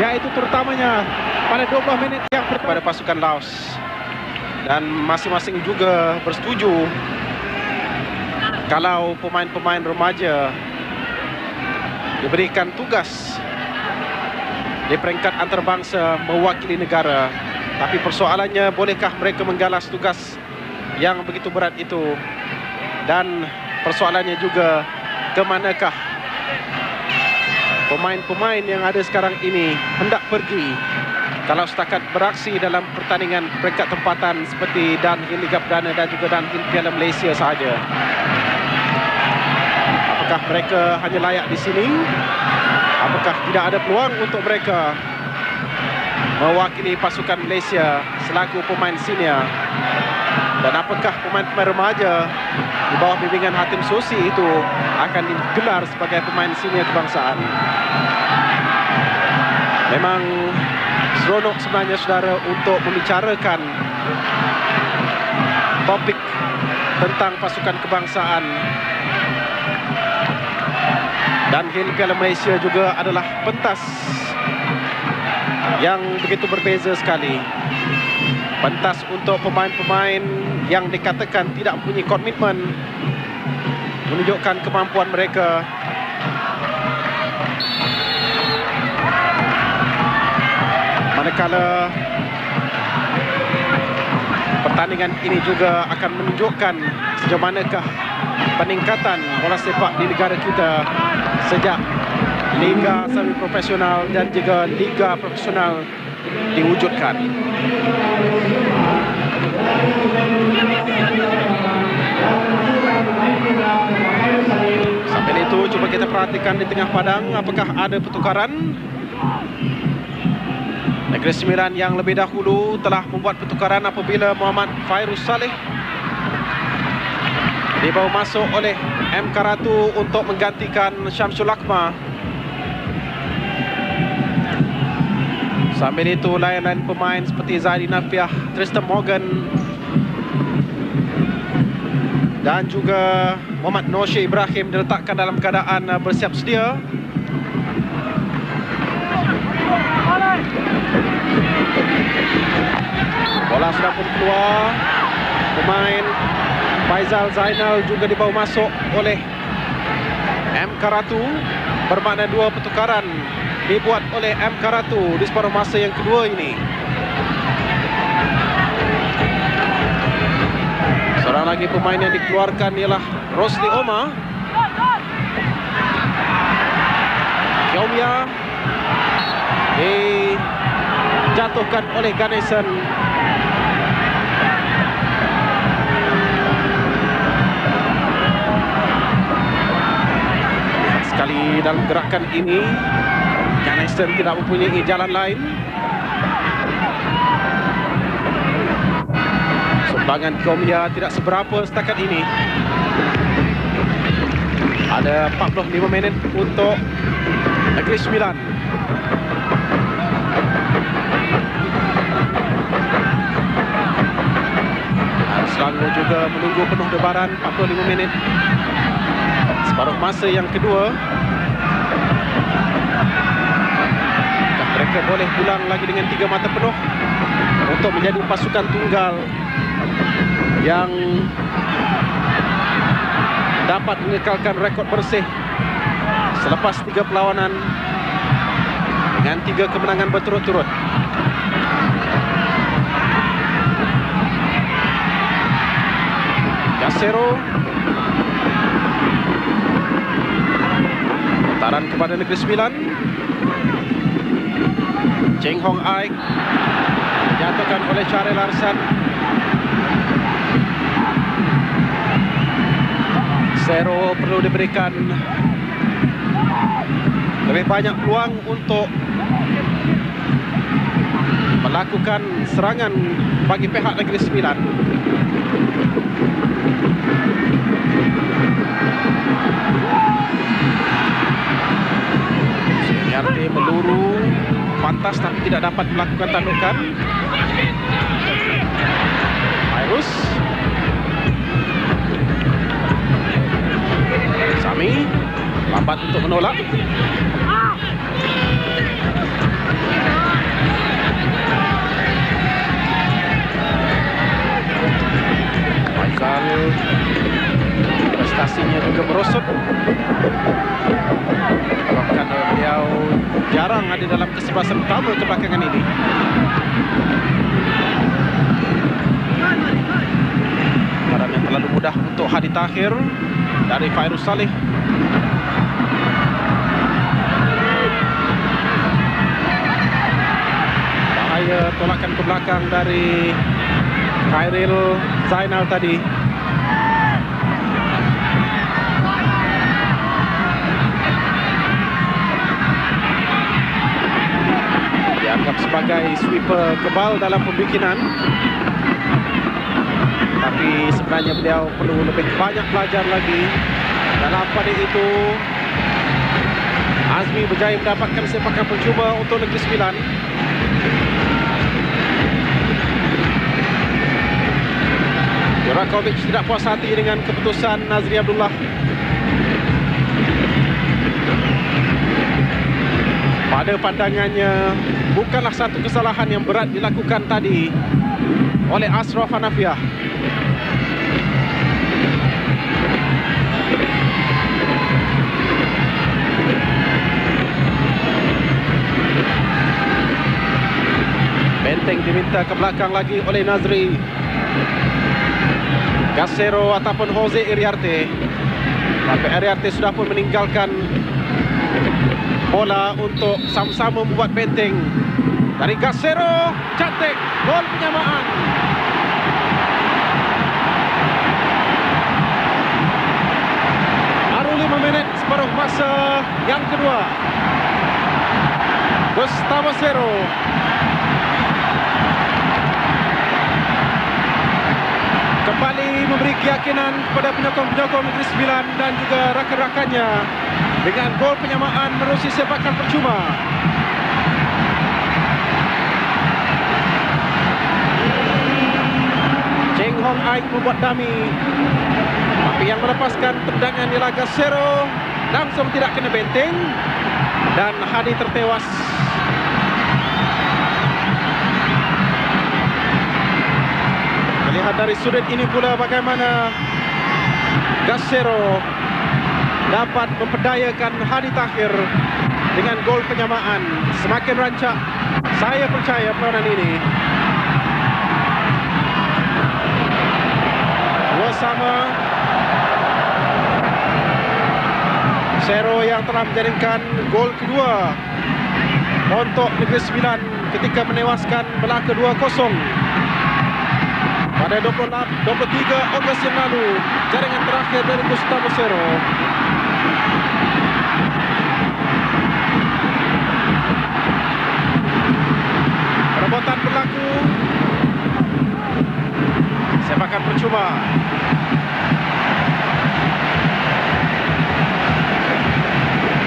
yaitu terutamanya pada 20 menit yang pada pasukan Laos. Dan masing-masing juga bersetuju kalau pemain-pemain remaja diberikan tugas di peringkat antarabangsa mewakili negara. Tapi persoalannya, bolehkah mereka menggalas tugas yang begitu berat itu? Dan persoalannya juga, ke manakah pemain-pemain yang ada sekarang ini hendak pergi kalau setakat beraksi dalam pertandingan peringkat tempatan seperti Dunhill Liga Perdana dan juga Dunhill Piala Malaysia sahaja? Apakah mereka hanya layak di sini? Apakah tidak ada peluang untuk mereka mewakili pasukan Malaysia selaku pemain senior. Dan apakah pemain-pemain remaja di bawah bimbingan Hatim Susi itu akan digelar sebagai pemain senior kebangsaan? Memang seronok sebenarnya saudara untuk membicarakan topik tentang pasukan kebangsaan. Dan Hil Piala Malaysia juga adalah pentas yang begitu berbeza sekali. Pentas untuk pemain-pemain yang dikatakan tidak mempunyai komitmen menunjukkan kemampuan mereka. Manakala pertandingan ini juga akan menunjukkan sejauh manakah peningkatan bola sepak di negara kita sejak Liga Semi Profesional dan juga Liga Profesional diwujudkan. Sambil itu cuba kita perhatikan di tengah padang apakah ada pertukaran. Negeri Sembilan yang lebih dahulu telah membuat pertukaran apabila Muhammad Fairuz Saleh dibawa masuk oleh M. Karatu untuk menggantikan Syamsul Akmal. Sambil itu lain-lain pemain seperti Zaidi Nafiah, Tristan Morgan dan juga Muhammad Noshe Ibrahim diletakkan dalam keadaan bersiap sedia. Bola sudah pun keluar. Pemain Faizal Zainal juga dibawa masuk oleh M. Karatu. Bermakna dua pertukaran dibuat oleh M. Karatu di separuh masa yang kedua ini. Seorang lagi pemain yang dikeluarkan ialah Rosli Omar. Kiomia dijatuhkan oleh Ganesan. Sekali dalam gerakan ini Ganesan tidak mempunyai jalan lain. Sumbangan Kiomia tidak seberapa setakat ini. Ada 45 minit untuk Negeri Sembilan. Dan Selangor juga menunggu penuh debaran 45 minit. Separuh masa yang kedua. Dan mereka boleh pulang lagi dengan 3 mata penuh untuk menjadi pasukan tunggal yang dapat mengekalkan rekod bersih selepas 3 perlawanan dengan 3 kemenangan berturut-turut. Yasero putaran kepada Negeri Sembilan. Cheng Hong Aik dijatuhkan oleh Syaril Arsan. Sero perlu diberikan lebih banyak peluang untuk melakukan serangan bagi pihak Negeri Sembilan. Seniardi meluru pantas tapi tidak dapat melakukan tandukan. Fairuz Sami lambat untuk menolak. Faizal prestasinya juga merosot. Bahkan beliau jarang ada dalam kesebelasan utama kebelakangan ini. Keadaan yang terlalu mudah untuk Hadi Tahir dari Fairuz Saleh. Bahaya tolakan ke belakang dari Khairil Zainal tadi. Dianggap dianggap sebagai sweeper kebal dalam pembikinan. Tapi sebenarnya beliau perlu lebih banyak belajar lagi. Dalam pada itu, Azmi berjaya mendapatkan sepakan percuma untuk Negeri Sembilan. Jurakovic tidak puas hati dengan keputusan Nazri Abdullah. Pada pandangannya, bukanlah satu kesalahan yang berat dilakukan tadi oleh Ashraf Hanafiah. Benteng diminta ke belakang lagi oleh Nazri. Gasero ataupun Jose Iriarte. Tapi Iriarte sudah pun meninggalkan bola untuk sama-sama membuat benteng. Dari Gasero, cantik, gol penyamaan. Baru 5 minit separuh masa yang kedua. Gustavo Zero. Kembali memberi keyakinan kepada penyokong-penyokong Negeri Sembilan dan juga rakan-rakannya dengan gol penyamaan menerusi sepakan percuma. Cheng Hong Aik membuat dummy, tapi yang melepaskan tendangan ialah Gasero, langsung tidak kena benteng dan Hadi tertewas. Lihat dari sudut ini pula bagaimana Gasero dapat memperdayakan Hadi Tahir dengan gol penyamaan. Semakin rancak, saya percaya perlawanan ini. 2-2. Zero yang telah menjaringkan gol kedua untuk Negeri Sembilan ketika menewaskan Melaka 2-0. Pada 23 Ogos yang lalu, jaringan terakhir dari Gustavo Zero. Perebutan berlaku. Sepakan percuma.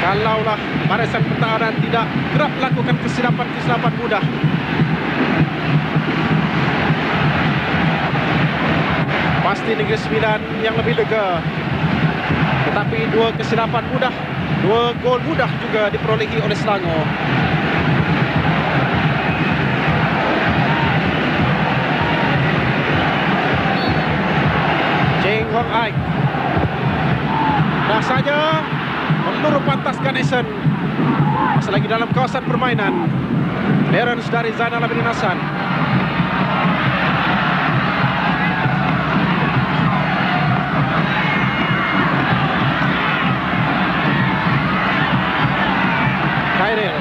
Kalaulah barisan pertahanan tidak kerap melakukan kesilapan-kesilapan mudah, pasti Negeri Sembilan yang lebih lega. Tetapi dua kesilapan mudah, dua gol mudah juga diperolehi oleh Selangor. Cheng Hong Aik dah saja peluru pantaskan Esen. Masih lagi dalam kawasan permainan. Clearance dari Zainal Abidin Hasan. Khairil.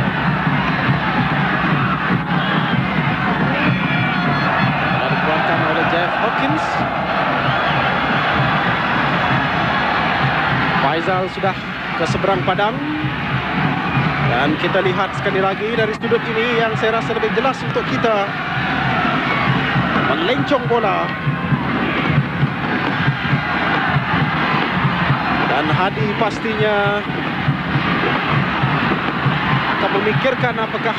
Telah dikeluarkan oleh Jeff Hawkins. Faizal sudah ke seberang padang. Dan kita lihat sekali lagi dari sudut ini yang saya rasa lebih jelas untuk kita. Melencong bola. Dan Hadi pastinya akan memikirkan apakah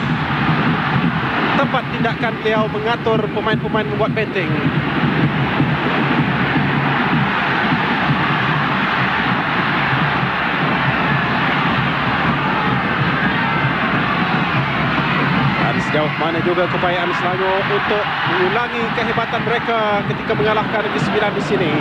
tepat tindakan beliau mengatur pemain-pemain membuat benteng. Dan sejauh mana juga keupayaan Selangor untuk mengulangi kehebatan mereka ketika mengalahkan Negeri Sembilan di sini.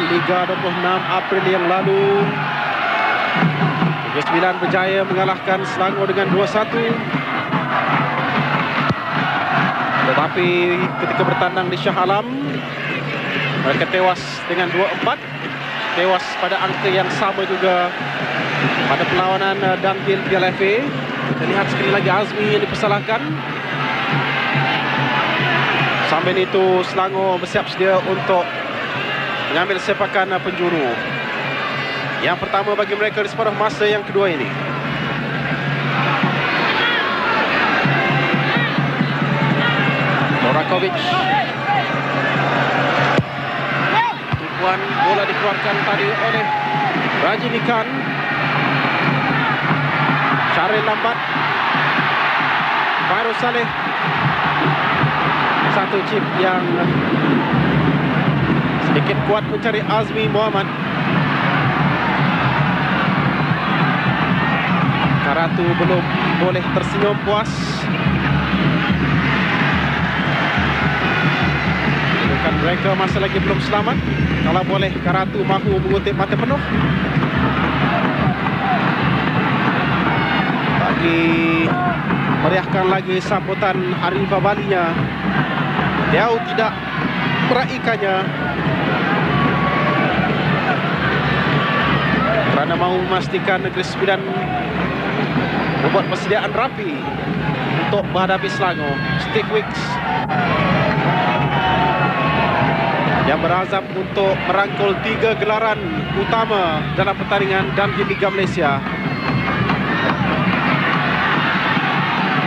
Liga 26 April yang lalu, Negeri Sembilan berjaya mengalahkan Selangor dengan 2-1. Tetapi ketika bertandang di Shah Alam, mereka tewas dengan 2-4. tewas pada angka yang sama juga pada perlawanan Danville Piala FA. Kita lihat sekali lagi Azmi yang dipersalahkan. Sambil itu Selangor bersiap sedia untuk mengambil sepakan penjuru yang pertama bagi mereka di separuh masa yang kedua ini. Norakovic. Tipuan bola dikeluarkan tadi oleh Rajinikan. Syaril lambat. Fairuz Saleh. Satu chip yang sedikit kuat mencari Azmi Muhammad. Karatu belum boleh tersenyum puas. Bukan mereka masih lagi belum selamat. Kalau boleh Karatu mahu mengutip mata penuh bagi meriahkan lagi sambutan Hari Balinya. Dia tidak meraihkannya kerana mahu memastikan Negeri Sembilan membuat persediaan rapi untuk menghadapi Selangor. Steve Wicks yang berazam untuk merangkul 3 gelaran utama dalam pertandingan Danville Liga Malaysia.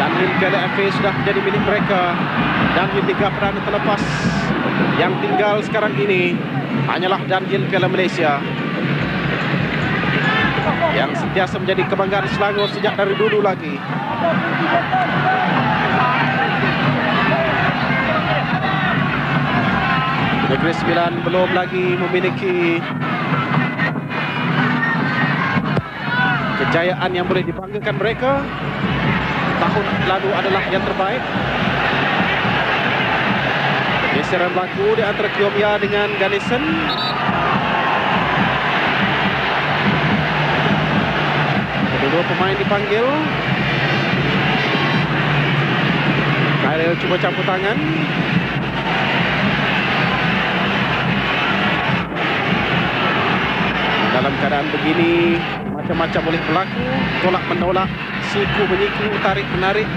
Danville Piala FA sudah menjadi milik mereka. Danville Liga Perdana terlepas. Yang tinggal sekarang ini hanyalah Danville Piala Malaysia, yang sentiasa menjadi kebanggaan Selangor sejak dari dulu lagi. Negeri Sembilan belum lagi memiliki kejayaan yang boleh dibanggakan mereka. Tahun lalu adalah yang terbaik. Geseran berlaku di antara Kiomia dengan Galison. Kedua pemain dipanggil. Khairil cuba campur tangan. Dalam keadaan begini, macam-macam boleh berlaku. Tolak menolak, siku menyiku, tarik menarik.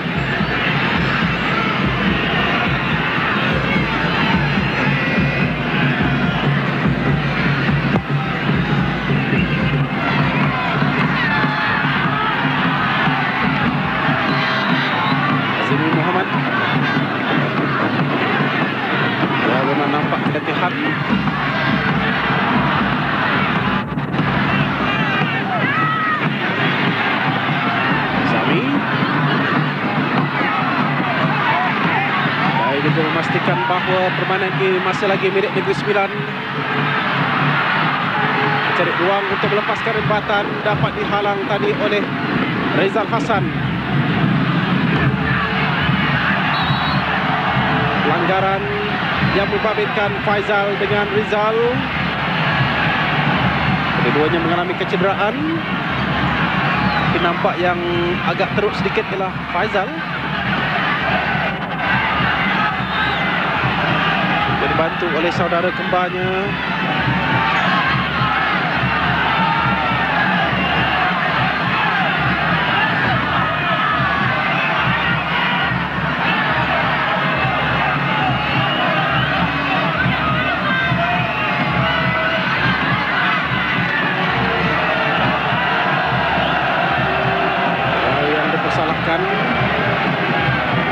Azmi Muhammad. Ya, memang nampak keletihan. Juga memastikan bahawa permainan ini masih lagi milik Negeri Sembilan. Cari ruang untuk melepaskan rembatan, dapat dihalang tadi oleh Rizal Hassan. Pelanggaran yang membabitkan Faizal dengan Rizal. Kedua-duanya mengalami kecederaan. Tapi nampak yang agak teruk sedikit ialah Faizal. Dibantu oleh saudara kembarnya. Yang dipersalahkan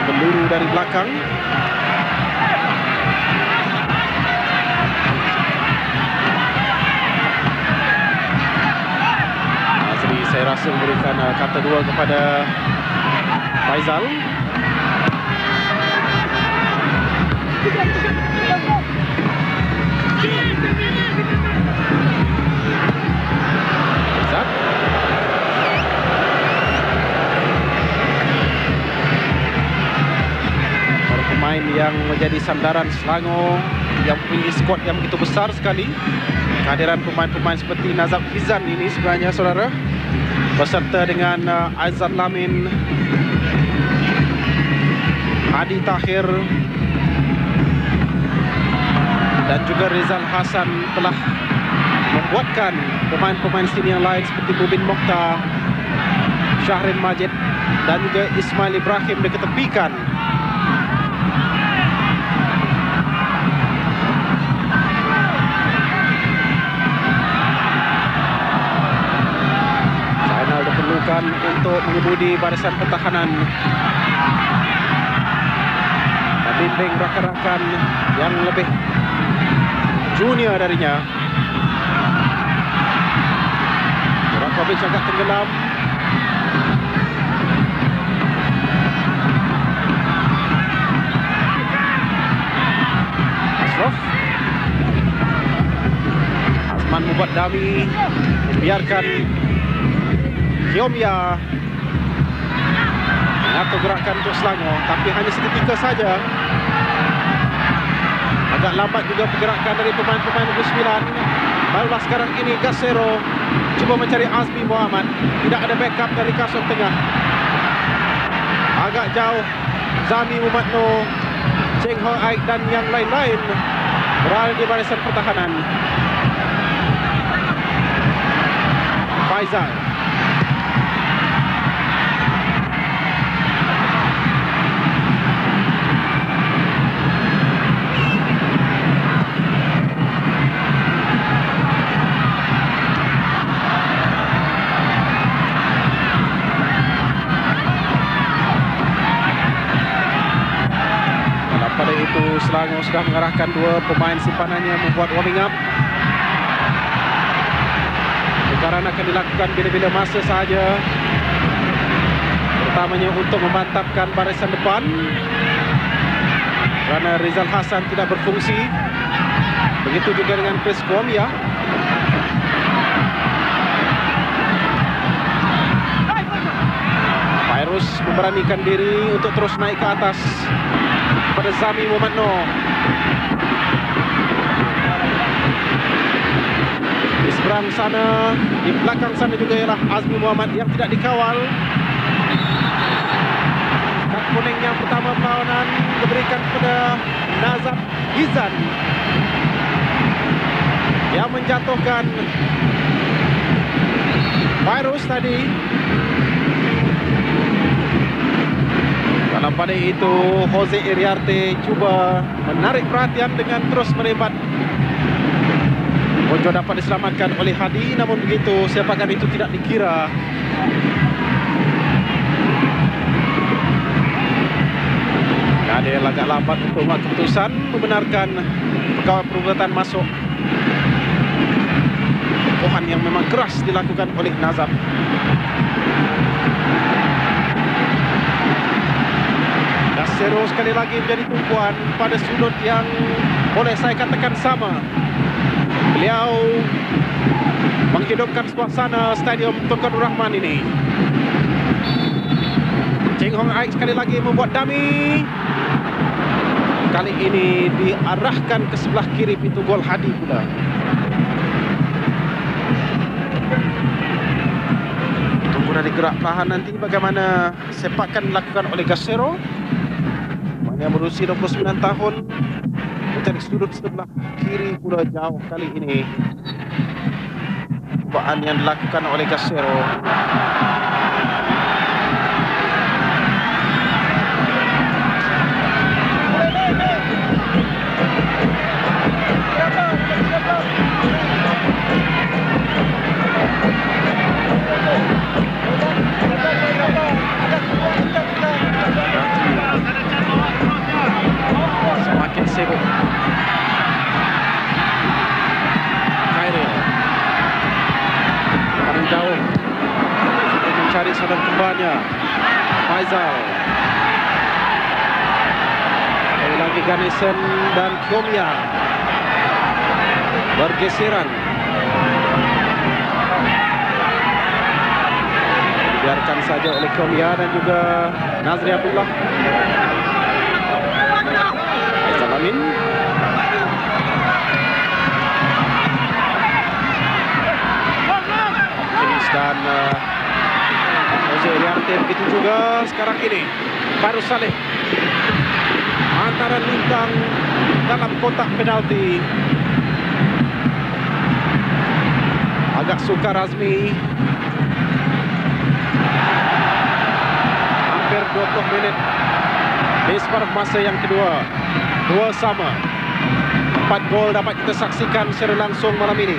peluru dari belakang. Saya rasa memberikan kata dua kepada Faizal. Faizal. Para pemain yang menjadi sandaran Selangor, yang punya skuad yang begitu besar sekali. Kehadiran pemain-pemain seperti Nazab Fizan ini sebenarnya, saudara, beserta dengan Aizat Lamin, Hadi Tahir dan juga Rizal Hassan telah membuatkan pemain-pemain sini yang lain seperti Mubin Mokhtar, Syahrin Majid dan juga Ismail Ibrahim diketepikan. Zainal diperlukan untuk mengemudi barisan pertahanan, membimbing rakan-rakan yang lebih junior darinya. Rakovic agak tenggelam. Ashraf. Azman membuat dummy, membiarkan Kiomya mengatur gerakan untuk Selangor, tapi hanya seketika saja. Agak lambat juga pergerakan dari pemain-pemain Negeri Sembilan. Barulah sekarang ini Gasero cuba mencari Azmi Muhammad. Tidak ada backup dari kasut tengah. Agak jauh Zami Umatno, Cheng Ho Aik dan yang lain-lain berada di barisan pertahanan. Faizal. Pada itu Selangor sudah mengarahkan dua pemain simpanannya membuat warming up. Perkara akan dilakukan bila-bila masa sahaja, terutamanya untuk memantapkan barisan depan kerana Rizal Hassan tidak berfungsi. Begitu juga dengan Chris Kiomya. Fairuz memberanikan diri untuk terus naik ke atas pada Zami Muhammad. Di seberang sana, di belakang sana juga ialah Azmi Muhammad yang tidak dikawal. Kad kuning yang pertama perlawanan diberikan kepada Nazab Izan yang menjatuhkan Fairuz tadi. Dalam pada itu, Jose Iriarte cuba menarik perhatian dengan terus merebat. Bojo dapat diselamatkan oleh Hadi, namun begitu sepakan itu tidak dikira. Nadel agak lambat untuk membuat keputusan membenarkan pegawai perubatan masuk. Tuhan yang memang keras dilakukan oleh Nazab. Gasero sekali lagi menjadi tumpuan pada sudut yang boleh saya katakan sama. Beliau menghidupkan suasana Stadium Tunku Abdul Rahman ini. Cheng Hong Aik sekali lagi membuat dummy. Kali ini diarahkan ke sebelah kiri pintu gol Hadi pula. Tunggu dari gerak perlahan nanti bagaimana sepakan dilakukan oleh Gasero yang berusia 29 tahun, mencari sudut sebelah kiri pula jauh kali ini. Cubaan yang dilakukan oleh Gasero. Semakin sibuk Khairil paling jauh untuk mencari saudara kembarnya Faizal. Sekali lagi Ganesan dan Kiomya bergeseran. Biarkan saja oleh Kiomya dan juga Nazri Abdullah. Amin. Dan Jose Iriarte begitu juga sekarang ini. Fairuz Saleh antara lintang dalam kotak penalti. Agak sukar Azmi. Hampir 20 minit di separuh masa yang kedua. 2 sama. 4 gol dapat kita saksikan secara langsung malam ini.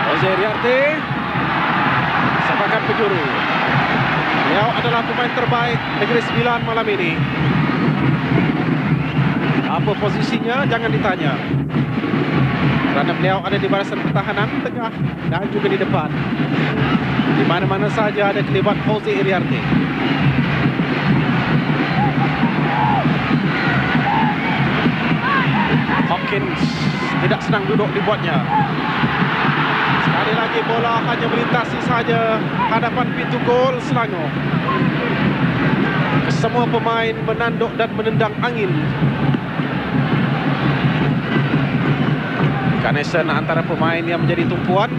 Jose Iriarte, sepakan penjuru. Beliau adalah pemain terbaik Negeri Sembilan malam ini. Apa posisinya jangan ditanya, kerana beliau ada di barisan pertahanan tengah dan juga di depan. Di mana-mana saja ada kelibat Jose Iriarte. Hawkins tidak senang duduk dibuatnya. Sekali lagi bola hanya melintasi saja hadapan pintu gol Selangor. Semua pemain menanduk dan menendang angin. Ganesan antara pemain yang menjadi tumpuan.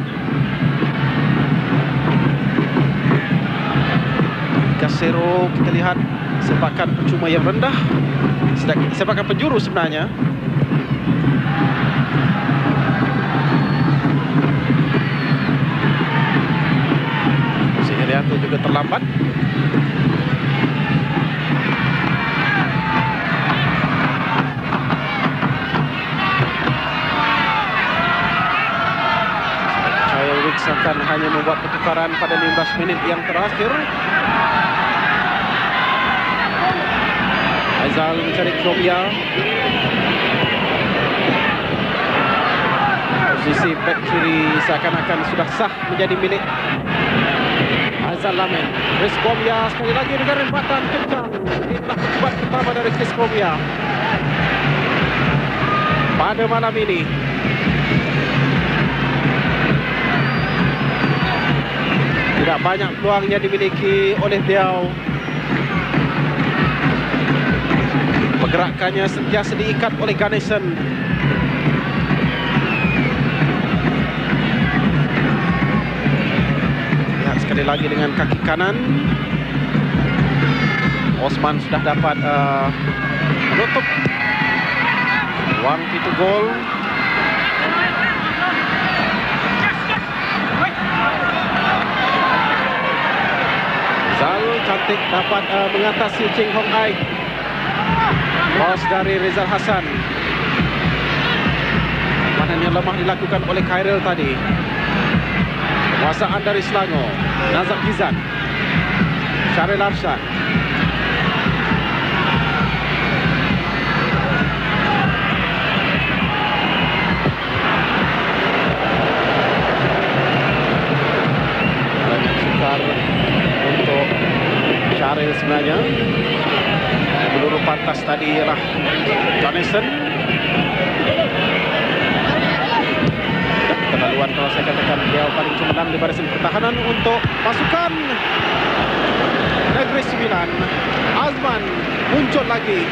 Casero kita lihat sepakan percuma yang rendah. Sepakan penjuru sebenarnya. Iriarte juga terlambat. Chaya Wicks akan hanya membuat pertukaran pada 15 minit yang terakhir. Aizal mencari Kromia. Posisi back kiri seakan-akan sudah sah menjadi milik Aizal Lamin. Chris Kromia sekali lagi dengan rempatan kencang. Inilah percubaan pertama dari Chris Kromia pada malam ini. Tidak banyak peluang yang dimiliki oleh beliau. Pergerakannya sentiasa diikat oleh Ganesan. Lihat sekali lagi dengan kaki kanan. Osman sudah dapat menutup ruang pintu gol. Zal cantik dapat mengatasi Cheng Hong Ai. Cross dari Rizal Hassan. Permainan yang lemah dilakukan oleh Khairil tadi. Penguasaan dari Selangor. Nazam Hizan. Syaril Arsyad. Banyak sukar untuk Syaril sebenarnya. Peluru pantas tadi ialah Ganesan. Keterlaluan kalau saya katakan beliau paling cemerlang di barisan pertahanan untuk pasukan Negeri Sembilan. Azman muncul lagi.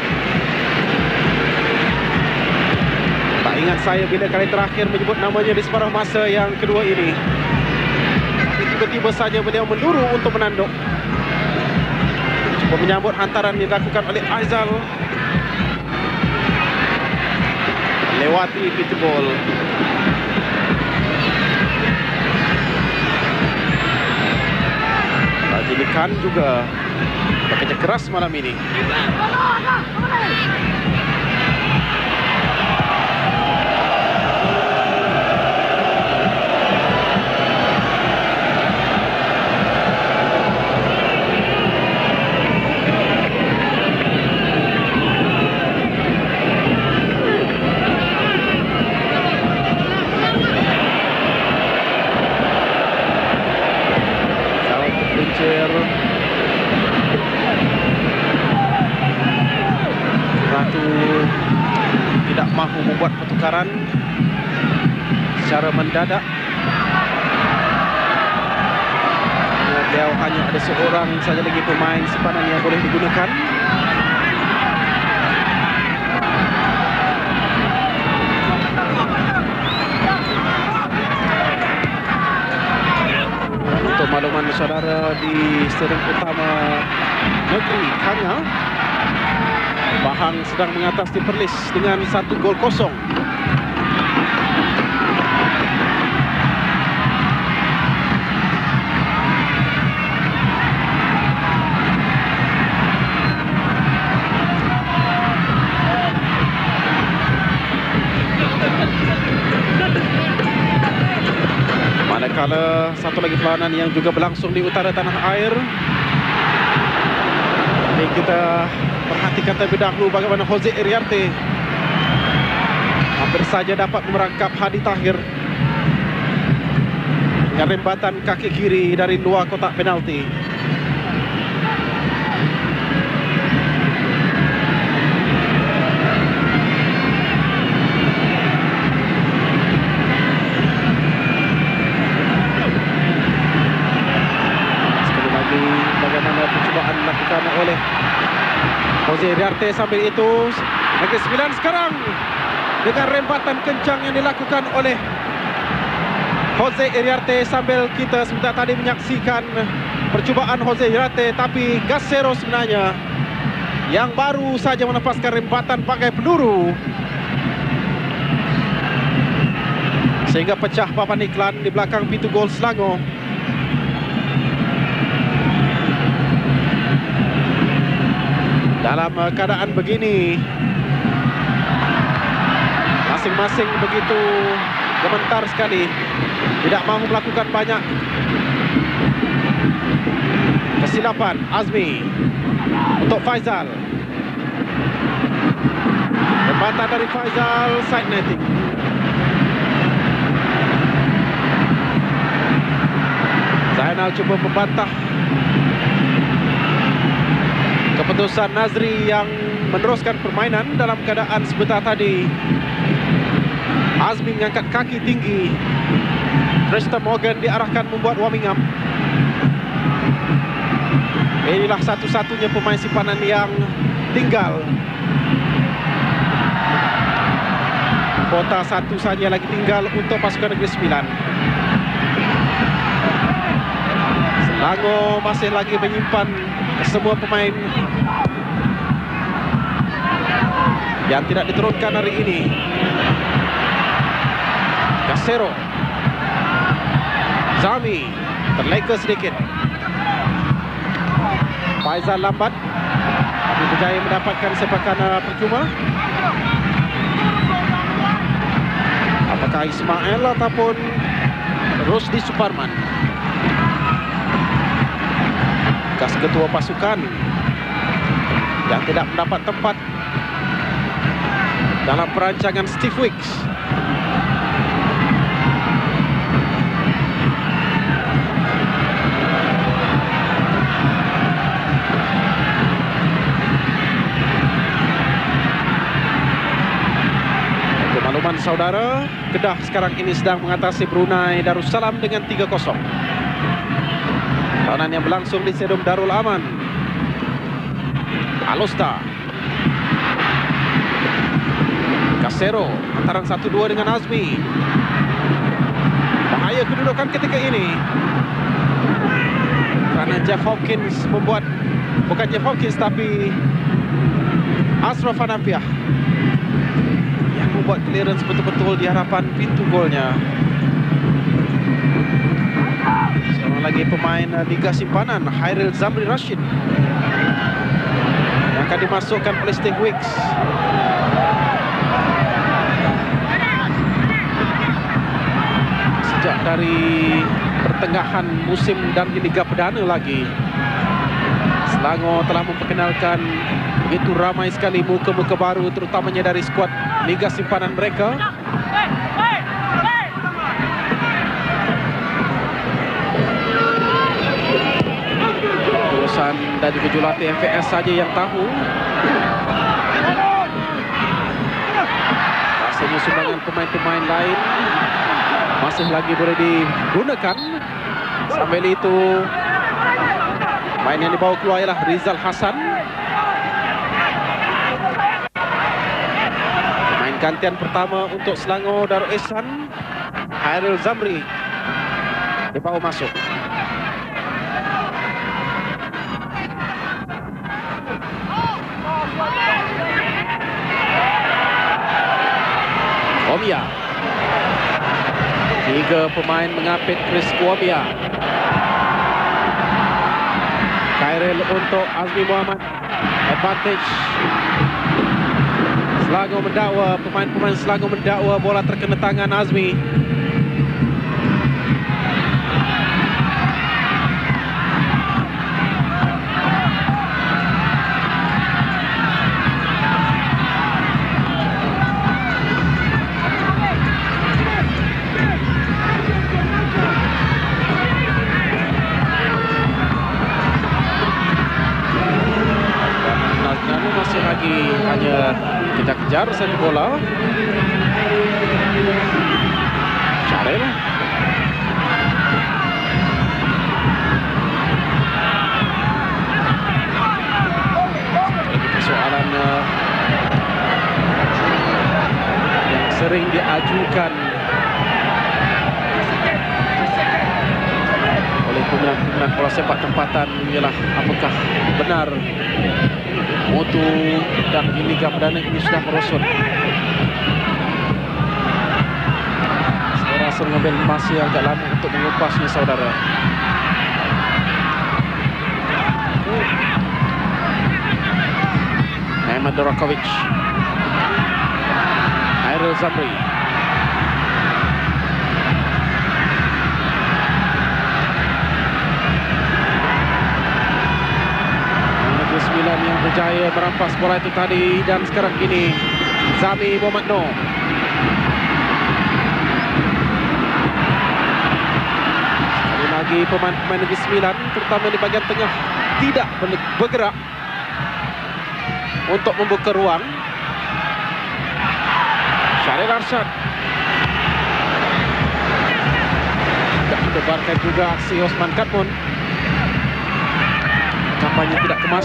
Tak ingat saya bila kali terakhir menyebut namanya di separuh masa yang kedua ini. Tapi tiba-tiba saja beliau menduru untuk menanduk. Menyambut hantaran dilakukan oleh Aizal. Lewati pintu gol. Rajini Khan juga bekerja keras malam ini. Ratu tidak mahu membuat pertukaran secara mendadak. Beliau hanya ada seorang saja lagi pemain simpanan yang boleh digunakan. Untuk makluman saudara di stadium utama negeri Kanga. Pahang sedang mengatasi Perlis dengan 1-0. Manakala satu lagi perlawanan yang juga berlangsung di utara tanah air. Ini kita perhatikan terlebih dahulu bagaimana Jose Iriarte hampir saja dapat merangkap Hadi Tahir dengan rembatan kaki kiri dari luar kotak penalti. Bagaimana percubaan dilakukan oleh Jose Iriarte. Sambil itu Negeri Sembilan sekarang dengan rembatan kencang yang dilakukan oleh Jose Iriarte. Sambil kita sebentar tadi menyaksikan percubaan Jose Iriarte, tapi Gasero sebenarnya yang baru saja melepaskan rembatan pakai peluru sehingga pecah papan iklan di belakang pintu gol Selangor. Dalam keadaan begini, masing-masing begitu gemetar sekali, tidak mahu melakukan banyak kesilapan. Azmi untuk Faizal, rembatan dari Faizal, side netting. Zainal cuba membantah keputusan Nazri yang meneruskan permainan dalam keadaan sebentar tadi. Azmi mengangkat kaki tinggi. Tristan Morgan diarahkan membuat warming up. Inilah satu-satunya pemain simpanan yang tinggal. Kota satu saja lagi tinggal untuk pasukan Negeri Sembilan. Selangor masih lagi menyimpan semua pemain yang tidak diturunkan hari ini. Gasero, Zami terleka sedikit. Faizal lambat, tapi berjaya mendapatkan sepakan percuma. Apakah Ismail ataupun Rusdi Suparman? Bekas ketua pasukan yang tidak mendapat tempat dalam perancangan Steve Wicks. Untuk makluman saudara, Kedah sekarang ini sedang mengatasi Brunei Darussalam dengan 3-0. Perlawanan yang berlangsung di Stadium Darul Aman. Alosta, Gasero antara 1-2 dengan Azmi. Bahaya kedudukan ketika ini karena Jeff Hopkins membuat, bukan Jeff Hopkins tapi Ashraf Hanafiah yang membuat clearance betul-betul di hadapan pintu golnya. Seorang lagi pemain Liga Simpanan, Hairil Zamri Rashid, yang akan dimasukkan oleh Steve Wicks. Sejak dari pertengahan musim dan di Liga Perdana lagi, Selangor telah memperkenalkan begitu ramai sekali muka-muka baru, terutamanya dari skuad Liga Simpanan mereka. Urusan dan juga jurulatih MVS saja yang tahu. Rasanya sumbangan pemain-pemain lain masih lagi boleh digunakan. Sambil itu main yang dibawa keluar ialah Rizal Hasan. Main gantian pertama untuk Selangor Darul Ihsan, Hairil Zamri dibawa masuk. Kuamia. 3 pemain mengapit Chris Kuamia. Khairil untuk Azmi Muhammad. Advantage. Selangor mendakwa, pemain-pemain Selangor mendakwa bola terkena tangan Azmi. Masih lagi hanya kejar-kejar satu bola. Syaril. Lagi persoalan yang sering diajukan oleh pemain bola sepak tempatan ialah apakah benar mutu dan Liga Perdana ini sudah merosot. Saya rasa mengambil masih agak lama untuk mengupasnya, saudara. Ahmad Durakovic. Khairil Zamri. Sembilan yang berjaya merampas bola itu tadi, dan sekarang ini Zami Muhammad Noor. Sekali lagi pemain-pemain Negeri Sembilan terutama di bahagian tengah tidak bergerak untuk membuka ruang. Syaril Arsyad tidak mendebarkan juga aksi Osman Katmun. Kampanye tidak kemas.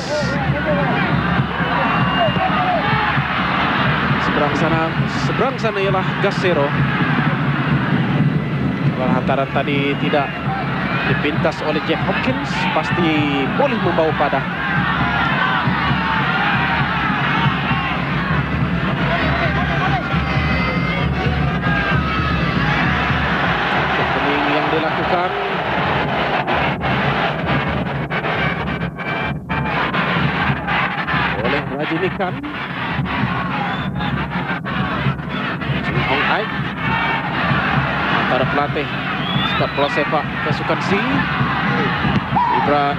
Seberang sana ialah Gasero. Kalau hantaran tadi tidak dipintas oleh Jeff Hopkins, pasti boleh membawa padah. Pening yang dilakukan. Rajinikan Jin Hong Ai antara pelatih skuad bola sepak kesukan C.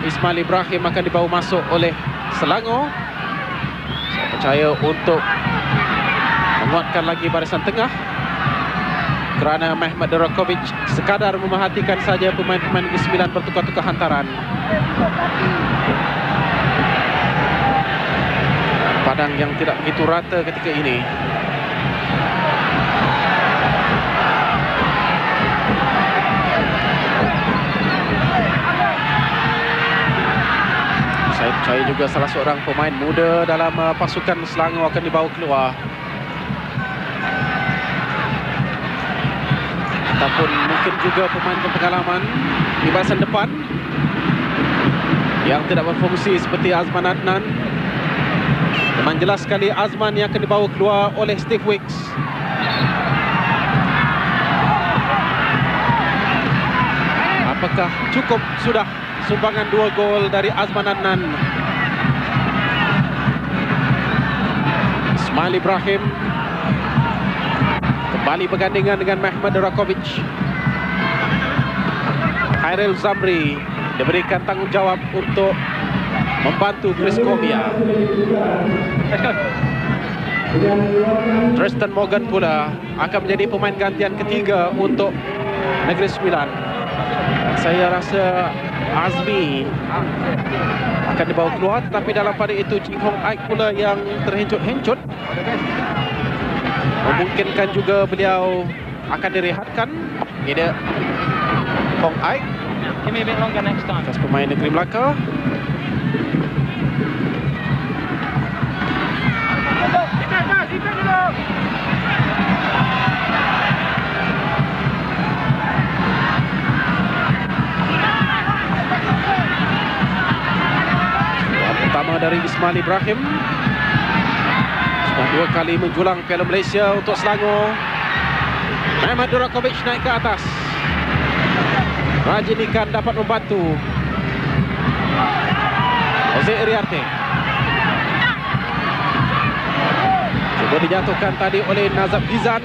Ismail Ibrahim akan dibawa masuk oleh Selangor. Saya percaya untuk menguatkan lagi barisan tengah, kerana Ahmad Durakovic sekadar memerhatikan saja pemain-pemain Negeri Sembilan bertukar-tukar hantaran. Padang yang tidak begitu rata ketika ini. Saya percaya juga salah seorang pemain muda dalam pasukan Selangor akan dibawa keluar. Ataupun mungkin juga pemain berpengalaman di barisan depan yang tidak berfungsi seperti Azman Adnan. Memang jelas sekali Azman yang akan dibawa keluar oleh Steve Wicks. Apakah cukup sudah sumbangan 2 gol dari Azman Adnan? Ismail Ibrahim kembali bergandingan dengan Ahmad Durakovic. Khairil Zamri diberikan tanggungjawab untuk membantu Chris Kuamia. Tristan Morgan pula akan menjadi pemain gantian ketiga untuk Negeri Sembilan. Dan saya rasa Azmi akan dibawa keluar, tetapi dalam pada itu Jin Hong Ai pula yang terhencut-hencut. Memungkinkan juga beliau akan direhatkan. Ini Hong Ai. Give me a bit longer next time. Atas pemain Negeri Melaka. Pertama dari Ismail Ibrahim. Sudah 2 kali menjulang Piala Malaysia untuk Selangor. Mehmet Durakovic naik ke atas. Rajin Ikan dapat membantu. Jose Iriarte. Coba dijatuhkan tadi oleh Nazab Gizan.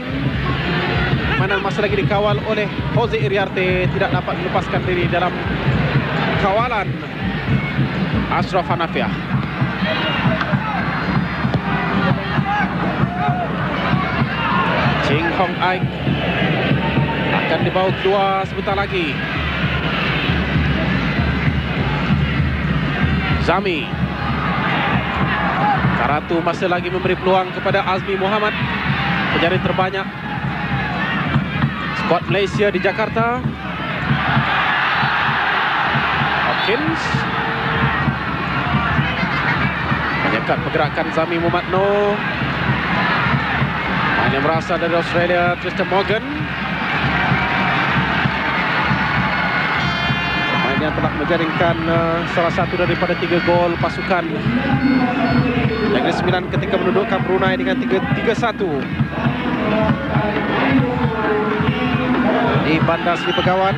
Mana masih lagi dikawal oleh Jose Iriarte. Tidak dapat melepaskan diri dalam kawalan Ashraf Hanafiah. Ching Hong Aik akan dibawa keluar sebentar lagi. Zami. Karatu masih lagi memberi peluang kepada Azmi Muhammad, penjaring terbanyak skuad Malaysia di Jakarta. Hopkins menyekat pergerakan Zami Muhammad Noor. Main yang berasal dari Australia, Tristan Morgan. Pemain yang telah menjaringkan salah satu daripada 3 gol pasukan Negeri Sembilan ketika menundukkan Brunei dengan 3-1 di Bandar Seri Begawan.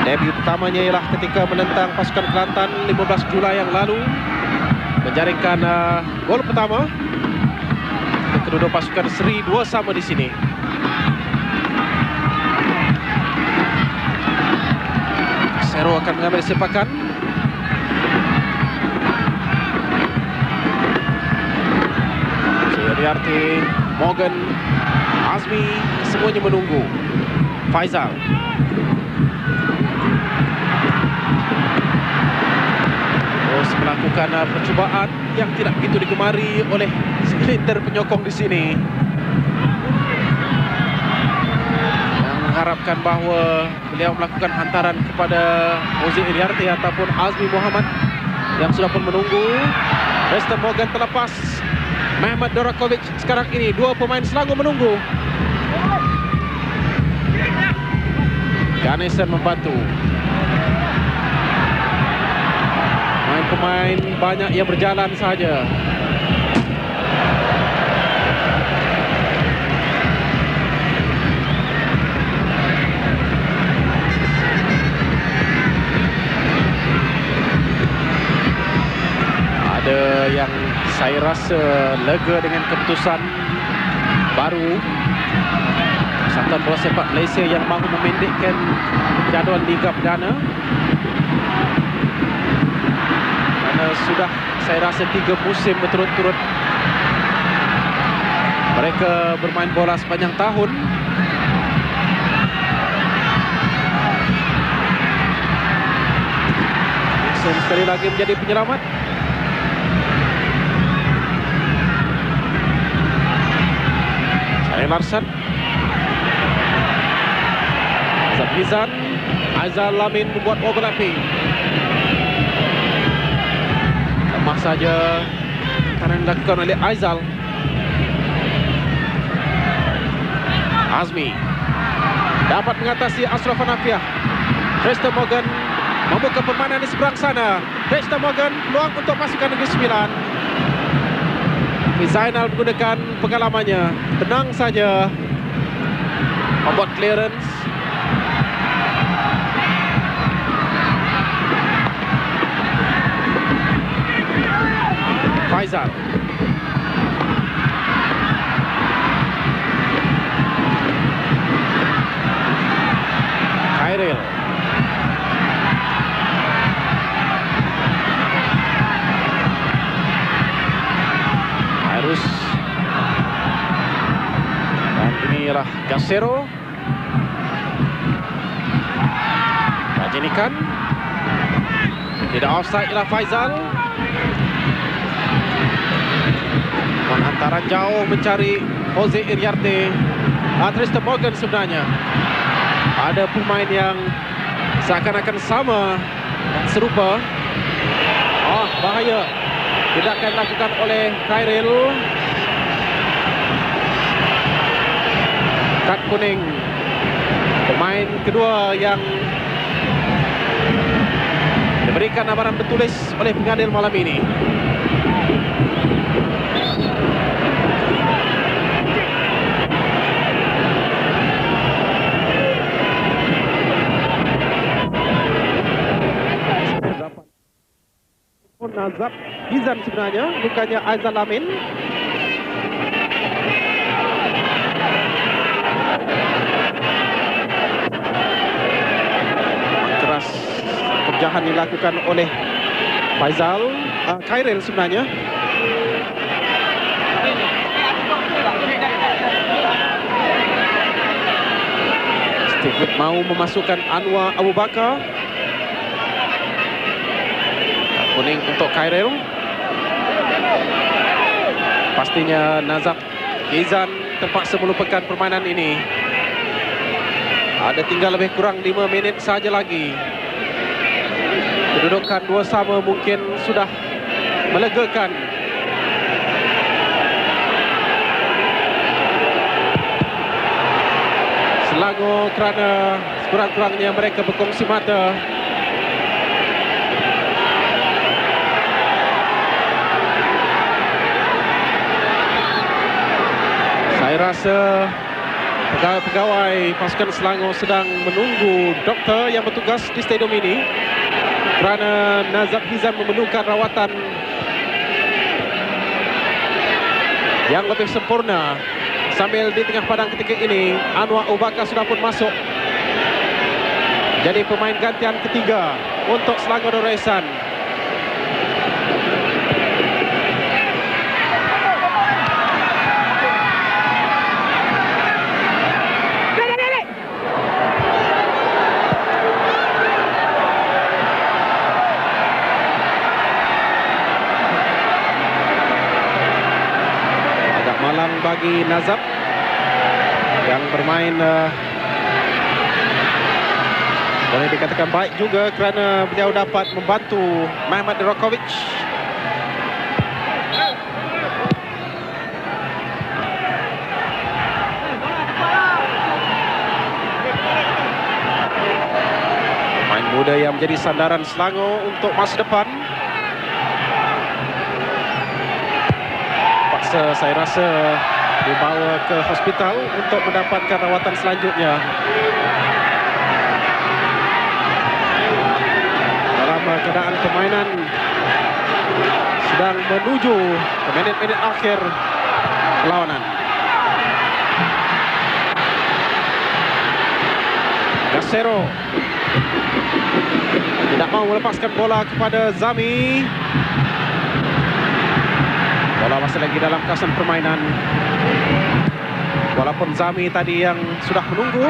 Debut pertamanya ialah ketika menentang pasukan Kelantan 15 Julai yang lalu, menjaringkan gol pertama. Kedua pasukan Seri 2-2 di sini. Sero akan mengambil sepakan. Iriarte, Morgan, Azmi, semuanya menunggu. Faizal. Terus melakukan percubaan yang tidak begitu digemari oleh segelintir penyokong di sini, yang mengharapkan bahawa beliau melakukan hantaran kepada Jose Iriarte ataupun Azmi Muhammad yang sudah pun menunggu. Tristan Morgan terlepas. Mehmet Durakovic sekarang ini 2 pemain Selangor menunggu. Ganesan membantu. Pemain banyak yang berjalan saja. Ada yang saya rasa lega dengan keputusan baru Persatuan Bola Sepak Malaysia yang mahu memendekkan jadual Liga Perdana. Karena sudah saya rasa 3 musim berturut-turut mereka bermain bola sepanjang tahun. Nixon sekali lagi menjadi penyelamat. Larsan, Azab Gizan, Aizal Lamin membuat overlapping. Lemah saja karena dilakukan oleh Aizal. Azmi dapat mengatasi Ashraf Hanafiah. Tristan Morgan membuka permainan di seberang sana. Tristan Morgan peluang untuk pasukan Negeri Sembilan. Zainal menggunakan pengalamannya, tenang saja membuat clearance. Faizal. Khairil. Harus. Dan inilah Gasero. Rajinikan. Tidak offside ialah Faizal. Hantaran jauh mencari Jose Iriarte. Tristan Morgan sebenarnya. Ada pemain yang seakan-akan sama dan serupa. Bahaya. Tidak akan dilakukan oleh Khairil. Kad kuning. Pemain kedua yang diberikan amaran bertulis oleh pengadil malam ini. Nazab Hizan sebenarnya, bukannya Aizal Amin. Keras kerjaan dilakukan oleh Faizal, Khairil sebenarnya. Steve mau memasukkan Anwar Abu Bakar. Kuning untuk Khairil. Pastinya Nazab Hizan terpaksa melupakan permainan ini. Ada tinggal lebih kurang 5 minit saja lagi. Kedudukan 2-2 mungkin sudah melegakan. Selangor kerana sekurang-kurangnya mereka berkongsi mata. Saya rasa pegawai-pegawai pasukan Selangor sedang menunggu doktor yang bertugas di stadium ini kerana Nazab Hizan memerlukan rawatan yang lebih sempurna. Sambil di tengah padang ketika ini, Anwar Abu Bakar sudah pun masuk jadi pemain gantian ketiga untuk Selangor Darul Ihsan. Agak malang bagi Nazab yang bermain boleh dikatakan baik juga kerana beliau dapat membantu Mehmet Durakovic. Pemain muda yang menjadi sandaran Selangor untuk masa depan. Paksa saya rasa dibawa ke hospital untuk mendapatkan rawatan selanjutnya. Dalam keadaan permainan sedang menuju ke minit-minit akhir perlawanan. Gasero tidak mahu melepaskan bola kepada Zami. Bola masih lagi dalam kawasan permainan. Walaupun Zami tadi yang sudah menunggu.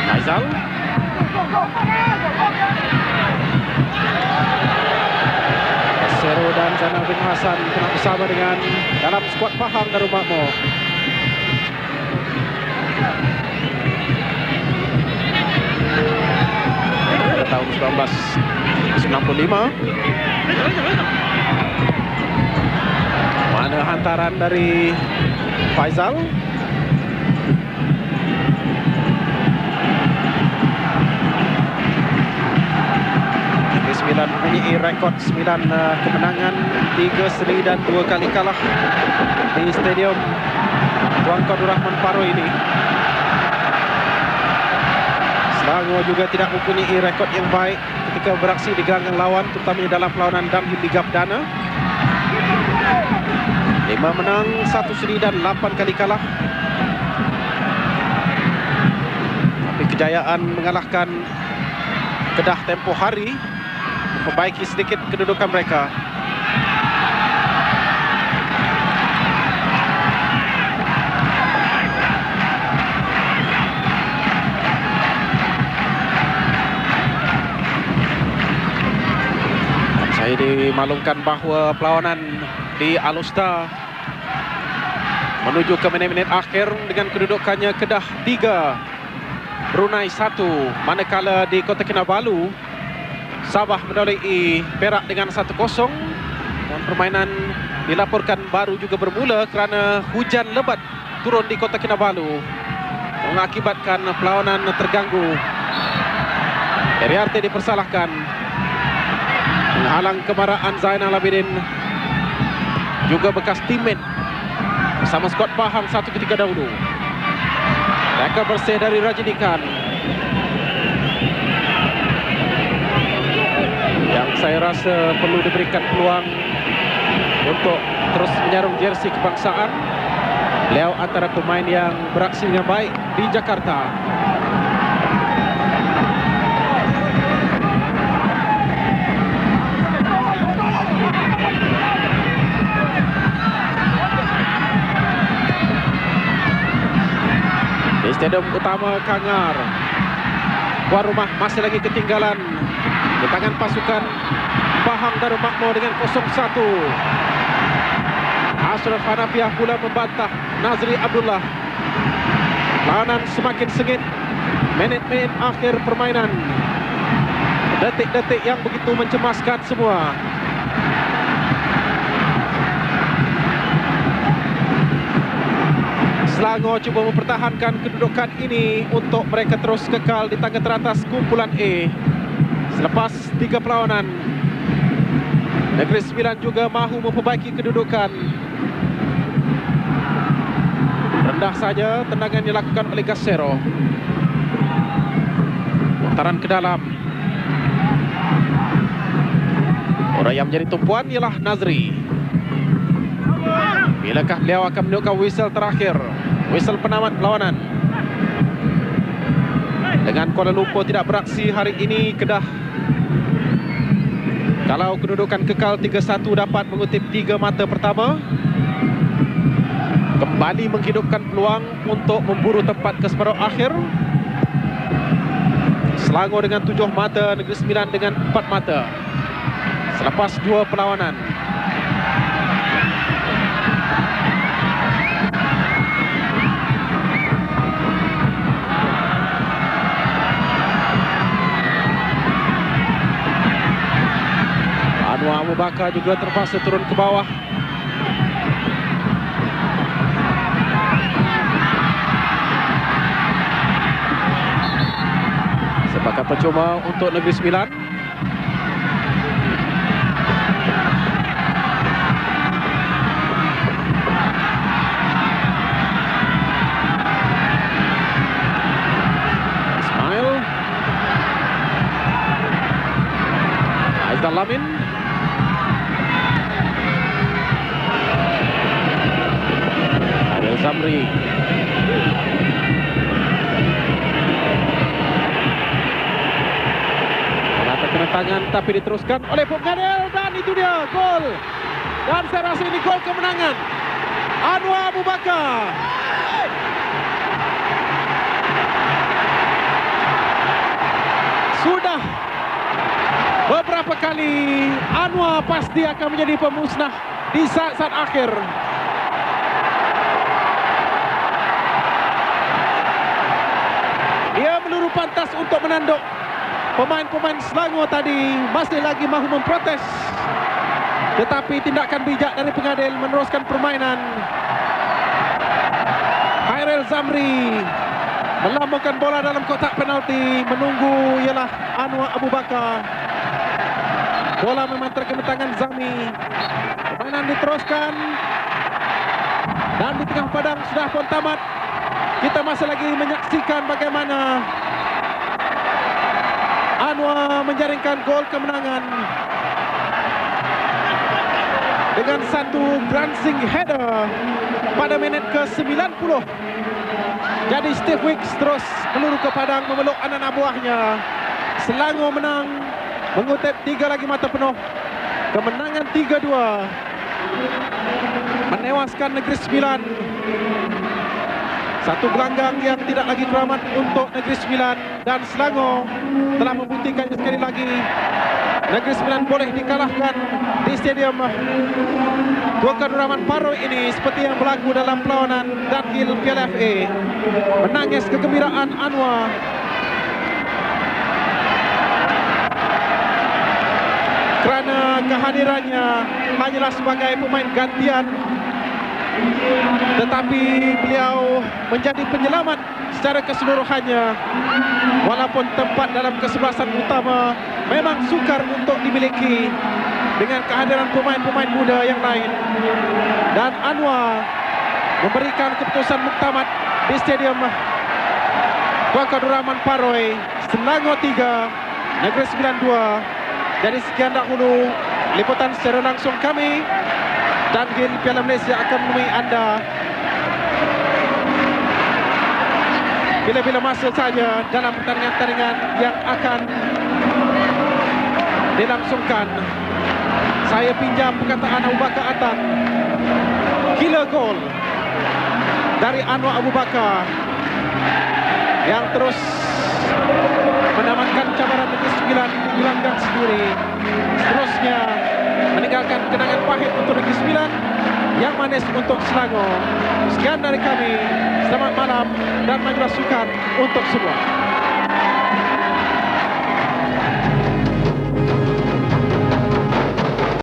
Faizal. Sero dan Zainal bin Hasan tengah bersama dengan dalam skuad Pahang Darul Makmur. Tahun 1995. Mana hantaran dari Faizal. Negeri Sembilan mempunyai rekod 9 kemenangan, 3 seri dan 2 kali kalah di Stadium Tuan Abdul Rahman Paro ini. Selangor juga tidak mempunyai rekod yang baik ketika beraksi di gelanggang lawan, terutamanya dalam perlawanan Damhil Liga Perdana. 5 menang, 1 seri dan 8 kali kalah. Tapi kejayaan mengalahkan Kedah tempoh hari memperbaiki sedikit kedudukan mereka. Saya dimaklumkan bahawa perlawanan di Alustar menuju ke minit-minit akhir dengan kedudukannya Kedah 3, Brunei 1, manakala di Kota Kinabalu Sabah mendolei Perak dengan 1-0 dan permainan dilaporkan baru juga bermula kerana hujan lebat turun di Kota Kinabalu mengakibatkan perlawanan terganggu. Eriarte dipersalahkan menghalang kemarahan Zainal Abidin, juga bekas teammate bersama skuad Pahang satu ketika dahulu. Tackle bersih dari Rajinikan. Yang saya rasa perlu diberikan peluang untuk terus menyarum jersey kebangsaan. Beliau antara pemain yang beraksi dengan baik di Jakarta. Di stadium utama Kangar, tuan rumah masih lagi ketinggalan di tangan pasukan Pahang Darul Makmur dengan 0-1. Ashraf Hanafiah pula membantah Nazri Abdullah. Lawanan semakin sengit. Minit-minit akhir permainan. Detik-detik yang begitu mencemaskan semua. Selangor cuba mempertahankan kedudukan ini untuk mereka terus kekal di tangga teratas kumpulan A. Selepas 3 perlawanan, Negeri Sembilan juga mahu memperbaiki kedudukan. Rendah saja tendangan yang dilakukan oleh Gasero. Putaran ke dalam. Orang yang menjadi tumpuan ialah Nazri. Bilakah beliau akan menunjukkan whistle terakhir, whistle penamat perlawanan? Dengan Kuala Lumpur tidak beraksi hari ini, Kedah, kalau kedudukan kekal 3-1, dapat mengutip 3 mata pertama, kembali menghidupkan peluang untuk memburu tempat ke separuh akhir. Selangor dengan 7 mata, Negeri Sembilan dengan 4 mata selepas 2 perlawanan. Anwar Abu Bakar juga terpaksa turun ke bawah. Sepakat percuma untuk Negeri Sembilan. Ismail. Aizal Lamin. Zamri. Menata kena tangan tapi diteruskan oleh Pengadil, dan itu dia gol. Dan saya rasa ini gol kemenangan Anwar Abu Bakar. Sudah beberapa kali Anwar pasti akan menjadi pemusnah di saat-saat akhir. Dia meluru pantas untuk menanduk pemain-pemain Selangor tadi. Masih lagi mahu memprotes, tetapi tindakan bijak dari pengadil meneruskan permainan. Hairil Zamri melambungkan bola dalam kotak penalti. Menunggu ialah Anwar Abu Bakar. Bola memang terkena tangan Zami. Permainan diteruskan, dan di tengah padang sudah pun tamat. Kita masih lagi menyaksikan bagaimana Anwar menjaringkan gol kemenangan dengan satu glancing header pada minit ke-90. Jadi Steve Wicks terus meluru ke padang memeluk anak-anak buahnya. Selangor menang, mengutip 3 lagi mata penuh. Kemenangan 3-2 menewaskan Negeri Sembilan. Satu gelanggang yang tidak lagi keramat untuk Negeri Sembilan, dan Selangor telah membuktikannya sekali lagi. Negeri Sembilan boleh dikalahkan di stadium Tuan Abdul Rahman Paroi ini seperti yang berlaku dalam perlawanan Dunhill Piala FA. Menangis kegembiraan Anwar. Kerana kehadirannya hanyalah sebagai pemain gantian, tetapi beliau menjadi penyelamat secara keseluruhannya. Walaupun tempat dalam kesebelasan utama memang sukar untuk dimiliki dengan kehadiran pemain-pemain muda yang lain, dan Anwar memberikan keputusan muktamad di stadium Tuan Abdul Rahman Paroy, Selangor 3, Negeri Sembilan 2. Jadi sekian dahulu liputan secara langsung kami, dan Piala Malaysia akan menemui anda bila-bila masa saja dalam pertandingan-pertandingan yang akan dilangsungkan. Saya pinjam perkataan Abu Bakar Atan, gila gol dari Anwar Abu Bakar yang terus menamatkan cabaran Negeri Sembilan gelanggang sendiri, seterusnya meninggalkan kenangan pahit untuk Negeri Sembilan, yang manis untuk Selangor. Sekian dari kami, selamat malam dan majulah sukan untuk semua.